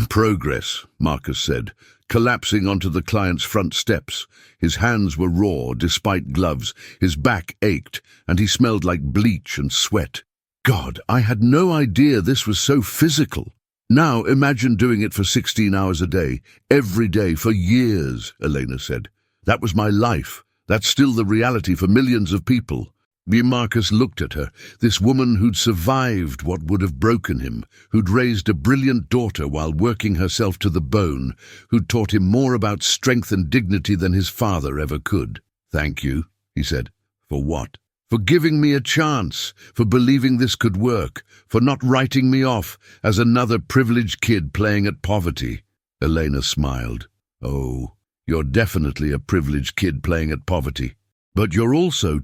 Progress, Marcus said, collapsing onto the client's front steps. His hands were raw despite gloves, his back ached, and he smelled like bleach and sweat. God, I had no idea this was so physical. Now imagine doing it for 16 hours a day, every day for years, Elena said. That was my life. That's still the reality for millions of people. Marcus looked at her, this woman who'd survived what would have broken him, who'd raised a brilliant daughter while working herself to the bone, who'd taught him more about strength and dignity than his father ever could. Thank you, he said. For what? For giving me a chance, for believing this could work, for not writing me off as another privileged kid playing at poverty. Elena smiled. Oh, you're definitely a privileged kid playing at poverty. But you're also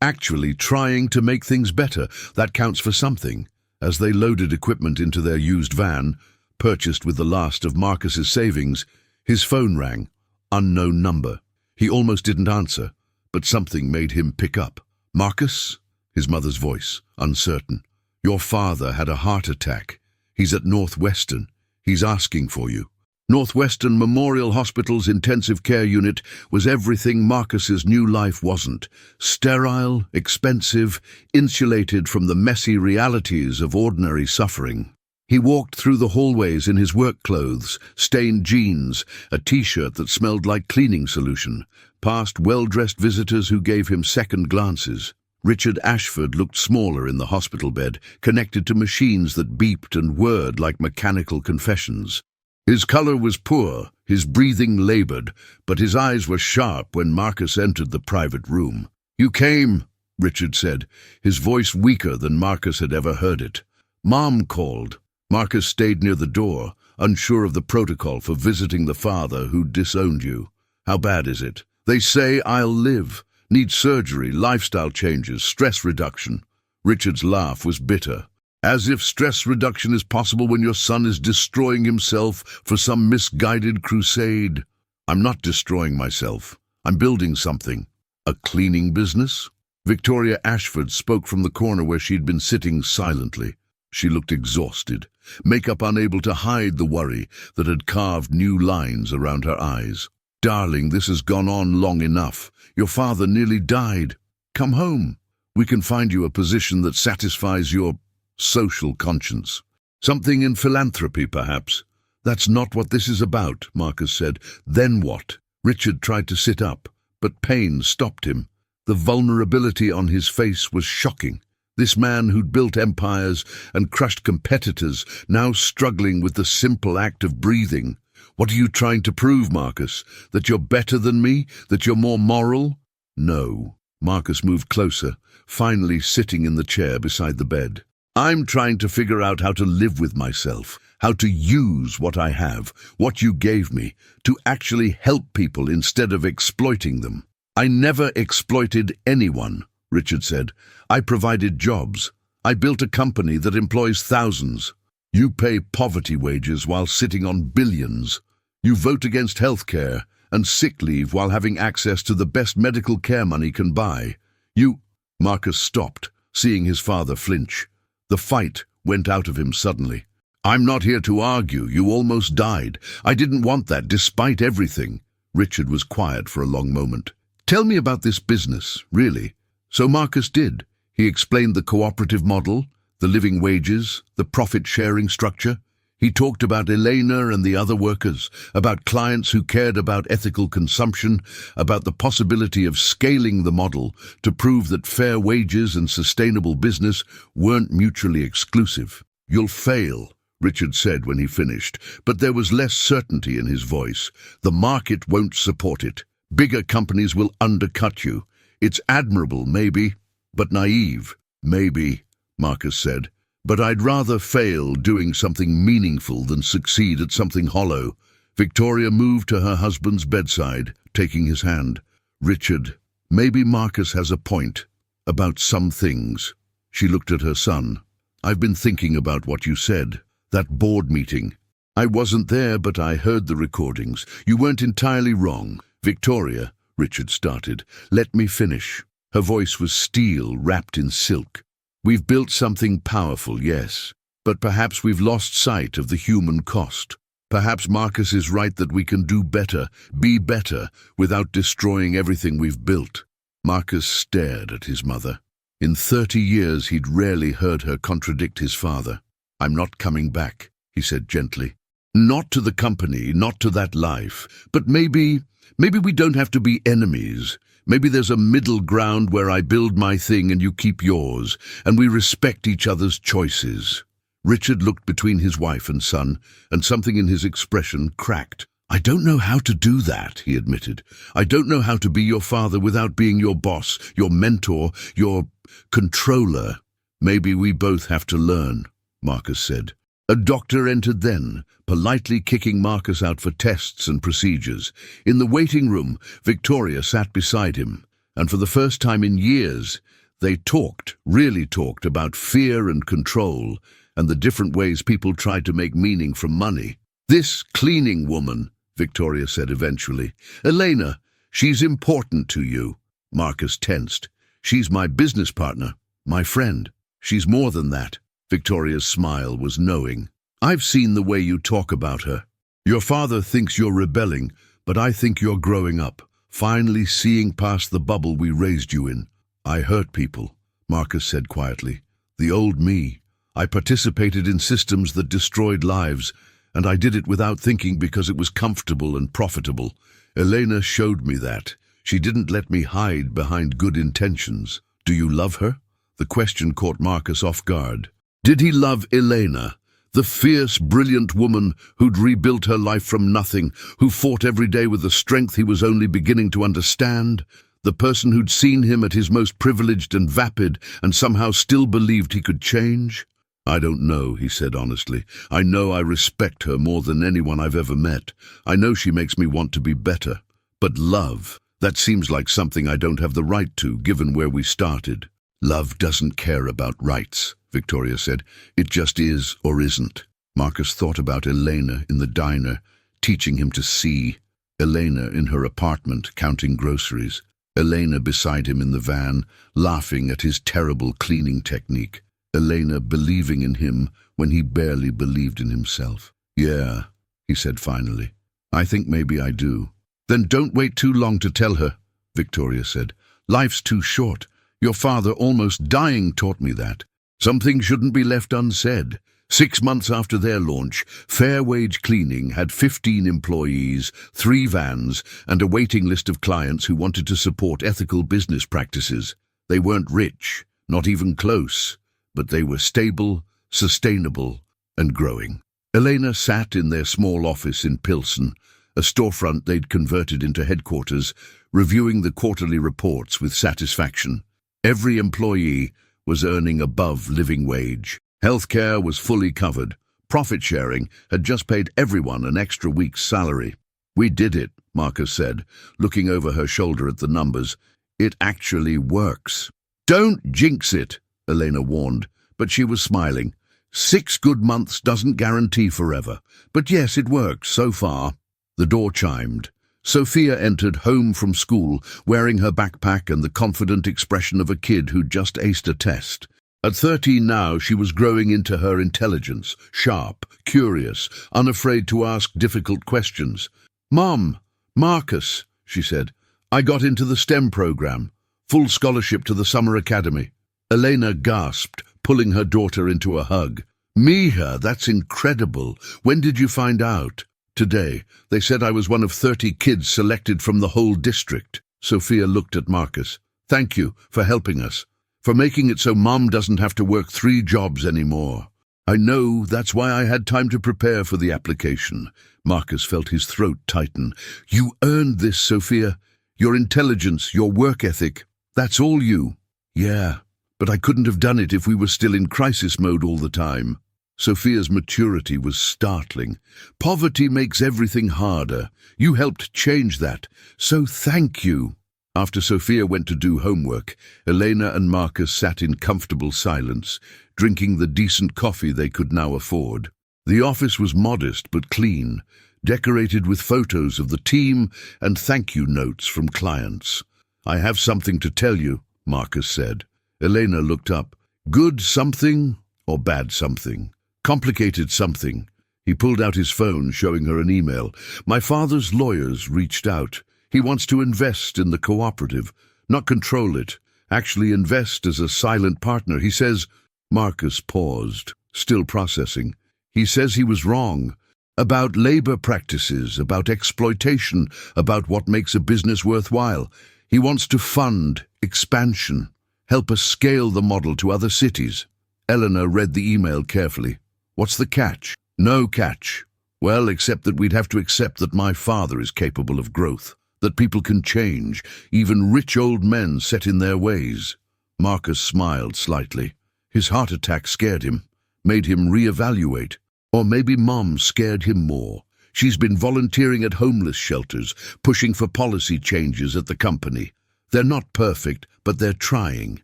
actually trying to make things better. That counts for something. As they loaded equipment into their used van, purchased with the last of Marcus's savings, his phone rang. Unknown number. He almost didn't answer, but something made him pick up. "Marcus?" His mother's voice, uncertain. "Your father had a heart attack. He's at Northwestern. He's asking for you." Northwestern Memorial Hospital's intensive care unit was everything Marcus's new life wasn't. Sterile, expensive, insulated from the messy realities of ordinary suffering. He walked through the hallways in his work clothes, stained jeans, a t-shirt that smelled like cleaning solution, past well-dressed visitors who gave him second glances. Richard Ashford looked smaller in the hospital bed, connected to machines that beeped and whirred like mechanical confessions. His color was poor, his breathing labored, but his eyes were sharp when Marcus entered the private room. "You came," Richard said, his voice weaker than Marcus had ever heard it. "Mom called." Marcus stayed near the door, unsure of the protocol for visiting the father who disowned you. "How bad is it?" "They say I'll live. Need surgery, lifestyle changes, stress reduction." Richard's laugh was bitter. "As if stress reduction is possible when your son is destroying himself for some misguided crusade." "I'm not destroying myself. I'm building something." "A cleaning business?" Victoria Ashford spoke from the corner where she'd been sitting silently. She looked exhausted, makeup unable to hide the worry that had carved new lines around her eyes. "Darling, this has gone on long enough. Your father nearly died. Come home. We can find you a position that satisfies your social conscience. Something in philanthropy, perhaps." "That's not what this is about," Marcus said. "Then what?" Richard tried to sit up, but pain stopped him. The vulnerability on his face was shocking. This man who'd built empires and crushed competitors, now struggling with the simple act of breathing. "What are you trying to prove, Marcus? That you're better than me? That you're more moral?" "No." Marcus moved closer, finally sitting in the chair beside the bed. "I'm trying to figure out how to live with myself, how to use what I have, what you gave me, to actually help people instead of exploiting them." "I never exploited anyone," Richard said. "I provided jobs. I built a company that employs thousands. You pay poverty wages while sitting on billions. You vote against health care and sick leave while having access to the best medical care money can buy. You—" Marcus stopped, seeing his father flinch. The fight went out of him suddenly. "I'm not here to argue. You almost died. I didn't want that, despite everything." Richard was quiet for a long moment. "Tell me about this business, really." So Marcus did. He explained the cooperative model, the living wages, the profit-sharing structure. He talked about Elena and the other workers, about clients who cared about ethical consumption, about the possibility of scaling the model to prove that fair wages and sustainable business weren't mutually exclusive. "You'll fail," Richard said when he finished, but there was less certainty in his voice. "The market won't support it. Bigger companies will undercut you. It's admirable, maybe, but naive." "Maybe," Marcus said. "But I'd rather fail doing something meaningful than succeed at something hollow." Victoria moved to her husband's bedside, taking his hand. "Richard, maybe Marcus has a point about some things." She looked at her son. "I've been thinking about what you said, that board meeting. I wasn't there, but I heard the recordings. You weren't entirely wrong." "Victoria," Richard started, "let me finish." Her voice was steel wrapped in silk. "We've built something powerful, yes, but perhaps we've lost sight of the human cost. Perhaps Marcus is right that we can do better, be better, without destroying everything we've built." Marcus stared at his mother. In 30 years he'd rarely heard her contradict his father. "I'm not coming back," he said gently. "Not to the company, not to that life, but maybe we don't have to be enemies. Maybe there's a middle ground where I build my thing and you keep yours, and we respect each other's choices." Richard looked between his wife and son, and something in his expression cracked. "I don't know how to do that," he admitted. "I don't know how to be your father without being your boss, your mentor, your controller." "Maybe we both have to learn," Marcus said. A doctor entered then, politely kicking Marcus out for tests and procedures. In the waiting room, Victoria sat beside him, and for the first time in years, They talked, really talked, about fear and control and the different ways people tried to make meaning from money. "This cleaning woman," Victoria said eventually. "Elena, she's important to you." Marcus tensed. "She's my business partner, my friend." "She's more than that." Victoria's smile was knowing. "I've seen the way you talk about her. Your father thinks you're rebelling, but I think you're growing up, finally seeing past the bubble we raised you in." "I hurt people," Marcus said quietly. "The old me. I participated in systems that destroyed lives, and I did it without thinking because it was comfortable and profitable. Elena showed me that. She didn't let me hide behind good intentions." "Do you love her?" The question caught Marcus off guard. Did he love Elena, the fierce, brilliant woman who'd rebuilt her life from nothing, who fought every day with a strength he was only beginning to understand? The person who'd seen him at his most privileged and vapid and somehow still believed he could change? "I don't know," he said honestly. "I know I respect her more than anyone I've ever met. I know she makes me want to be better. But love, that seems like something I don't have the right to, given where we started." "Love doesn't care about rights," Victoria said. "It just is or isn't." Marcus thought about Elena in the diner, teaching him to see. Elena in her apartment, counting groceries. Elena beside him in the van, laughing at his terrible cleaning technique. Elena believing in him when he barely believed in himself. "Yeah," he said finally. "I think maybe I do." "Then don't wait too long to tell her," Victoria said. "Life's too short. Your father, almost dying, taught me that. Something shouldn't be left unsaid." 6 months after their launch, Fair Wage Cleaning had 15 employees, 3 vans, and a waiting list of clients who wanted to support ethical business practices. They weren't rich, not even close, but they were stable, sustainable, and growing. Elena sat in their small office in Pilsen, a storefront they'd converted into headquarters, reviewing the quarterly reports with satisfaction. Every employee was earning above living wage. Healthcare was fully covered. Profit sharing had just paid everyone an extra week's salary. "We did it," Marcus said, looking over her shoulder at the numbers. "It actually works." "Don't jinx it," Elena warned, but she was smiling. 6 good months doesn't guarantee forever. But yes, it works so far. The door chimed. Sophia entered home from school, wearing her backpack and the confident expression of a kid who'd just aced a test. At 13 now, she was growing into her intelligence, sharp, curious, unafraid to ask difficult questions. "Mom, Marcus," she said, "I got into the STEM program. Full scholarship to the summer academy." Elena gasped, pulling her daughter into a hug. "Miha, that's incredible. When did you find out?" "Today. They said I was one of 30 kids selected from the whole district." Sophia looked at Marcus. "Thank you for helping us, for making it so Mom doesn't have to work 3 jobs anymore." "I know, that's why I had time to prepare for the application." Marcus felt his throat tighten. "You earned this, Sophia. Your intelligence, your work ethic, that's all you." "Yeah, but I couldn't have done it if we were still in crisis mode all the time." Sophia's maturity was startling. "Poverty makes everything harder. You helped change that, so thank you." After Sophia went to do homework, Elena and Marcus sat in comfortable silence, drinking the decent coffee they could now afford. The office was modest but clean, decorated with photos of the team and thank you notes from clients. "I have something to tell you," Marcus said. Elena looked up. "Good something or bad something?" "Complicated something." He pulled out his phone, showing her an email. "My father's lawyers reached out. He wants to invest in the cooperative, not control it, actually invest as a silent partner. He says—" Marcus paused, still processing. "He says he was wrong. About labor practices, about exploitation, about what makes a business worthwhile. He wants to fund expansion, help us scale the model to other cities." Eleanor read the email carefully. "What's the catch?" "No catch. Well, except that we'd have to accept that my father is capable of growth, that people can change, even rich old men set in their ways." Marcus smiled slightly. His heart attack scared him, made him reevaluate. Or maybe Mom scared him more. She's been volunteering at homeless shelters, pushing for policy changes at the company. They're not perfect, but they're trying.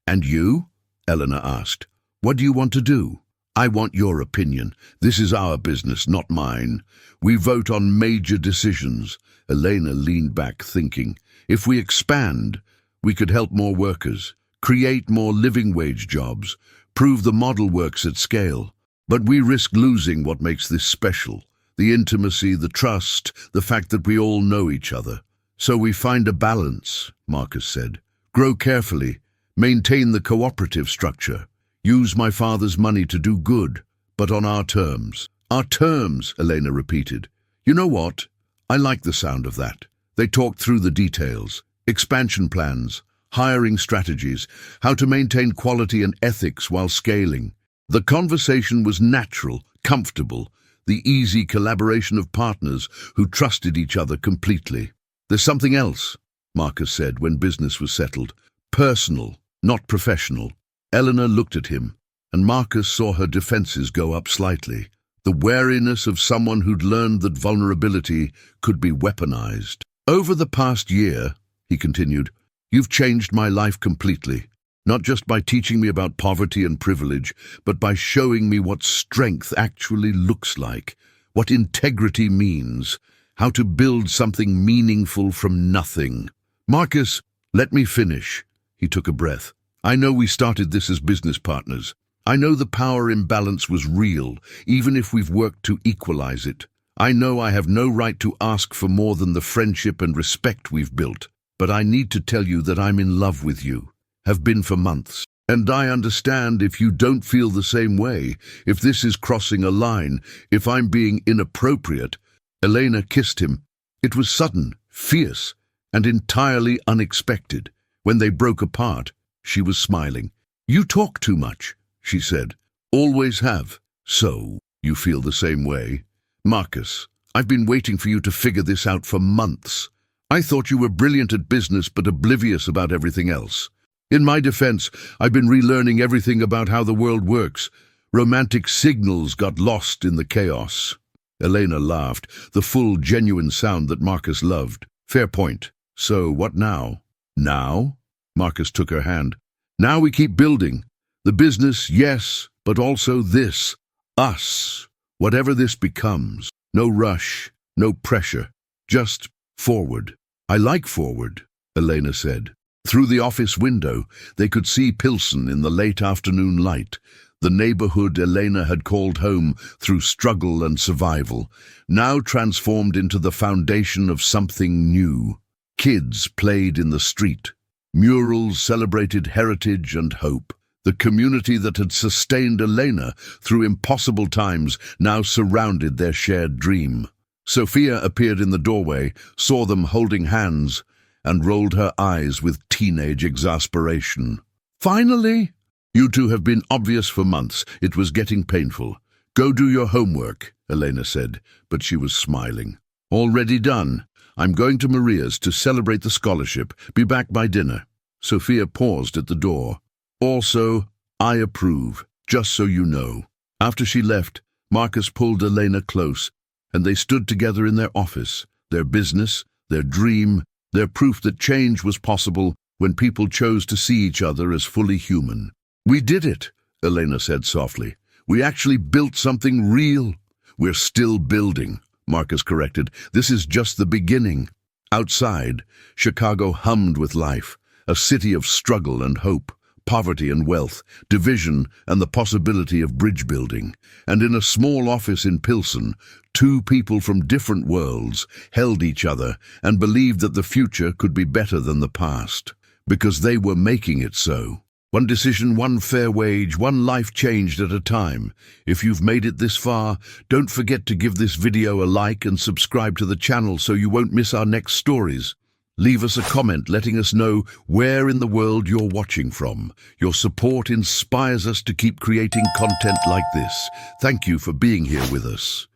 And you? Eleanor asked. What do you want to do? I want your opinion. This is our business, not mine. We vote on major decisions. Elena leaned back, thinking. If we expand, we could help more workers, create more living wage jobs, prove the model works at scale. But we risk losing what makes this special. The intimacy, the trust, the fact that we all know each other. So we find a balance, Marcus said. Grow carefully, maintain the cooperative structure. Use my father's money to do good, but on our terms. Our terms, Elena repeated. You know what? I like the sound of that. They talked through the details, expansion plans, hiring strategies, how to maintain quality and ethics while scaling. The conversation was natural, comfortable, the easy collaboration of partners who trusted each other completely. There's something else, Marcus said when business was settled. Personal, not professional. Eleanor looked at him, and Marcus saw her defenses go up slightly. The wariness of someone who'd learned that vulnerability could be weaponized. Over the past year, he continued, you've changed my life completely. Not just by teaching me about poverty and privilege, but by showing me what strength actually looks like, what integrity means, how to build something meaningful from nothing. Marcus, let me finish. He took a breath. I know we started this as business partners. I know the power imbalance was real, even if we've worked to equalize it. I know I have no right to ask for more than the friendship and respect we've built, but I need to tell you that I'm in love with you. Have been for months. And I understand if you don't feel the same way, if this is crossing a line, if I'm being inappropriate. Elena kissed him. It was sudden, fierce, and entirely unexpected. When they broke apart, she was smiling. You talk too much, she said. Always have. So, you feel the same way? Marcus, I've been waiting for you to figure this out for months. I thought you were brilliant at business but oblivious about everything else. In my defense, I've been relearning everything about how the world works. Romantic signals got lost in the chaos. Elena laughed, the full, genuine sound that Marcus loved. Fair point. So, what now? Now? Marcus took her hand. Now we keep building. The business, yes, but also this. Us. Whatever this becomes. No rush, no pressure. Just forward. I like forward, Elena said. Through the office window, they could see Pilsen in the late afternoon light, the neighborhood Elena had called home through struggle and survival, now transformed into the foundation of something new. Kids played in the street. Murals celebrated heritage and hope. The community that had sustained Elena through impossible times now surrounded their shared dream. Sophia appeared in the doorway, saw them holding hands, and rolled her eyes with teenage exasperation. Finally? You two have been obvious for months. It was getting painful. Go do your homework, Elena said, but she was smiling. Already done. I'm going to Maria's to celebrate the scholarship. Be back by dinner. Sophia paused at the door. Also, I approve, just so you know. After she left, Marcus pulled Elena close, and they stood together in their office, their business, their dream, their proof that change was possible when people chose to see each other as fully human. We did it, Elena said softly. We actually built something real. We're still building, Marcus corrected. This is just the beginning. Outside, Chicago hummed with life, a city of struggle and hope, poverty and wealth, division and the possibility of bridge building. And in a small office in Pilsen, two people from different worlds held each other and believed that the future could be better than the past, because they were making it so. One decision, one fair wage, one life changed at a time. If you've made it this far, don't forget to give this video a like and subscribe to the channel so you won't miss our next stories. Leave us a comment letting us know where in the world you're watching from. Your support inspires us to keep creating content like this. Thank you for being here with us.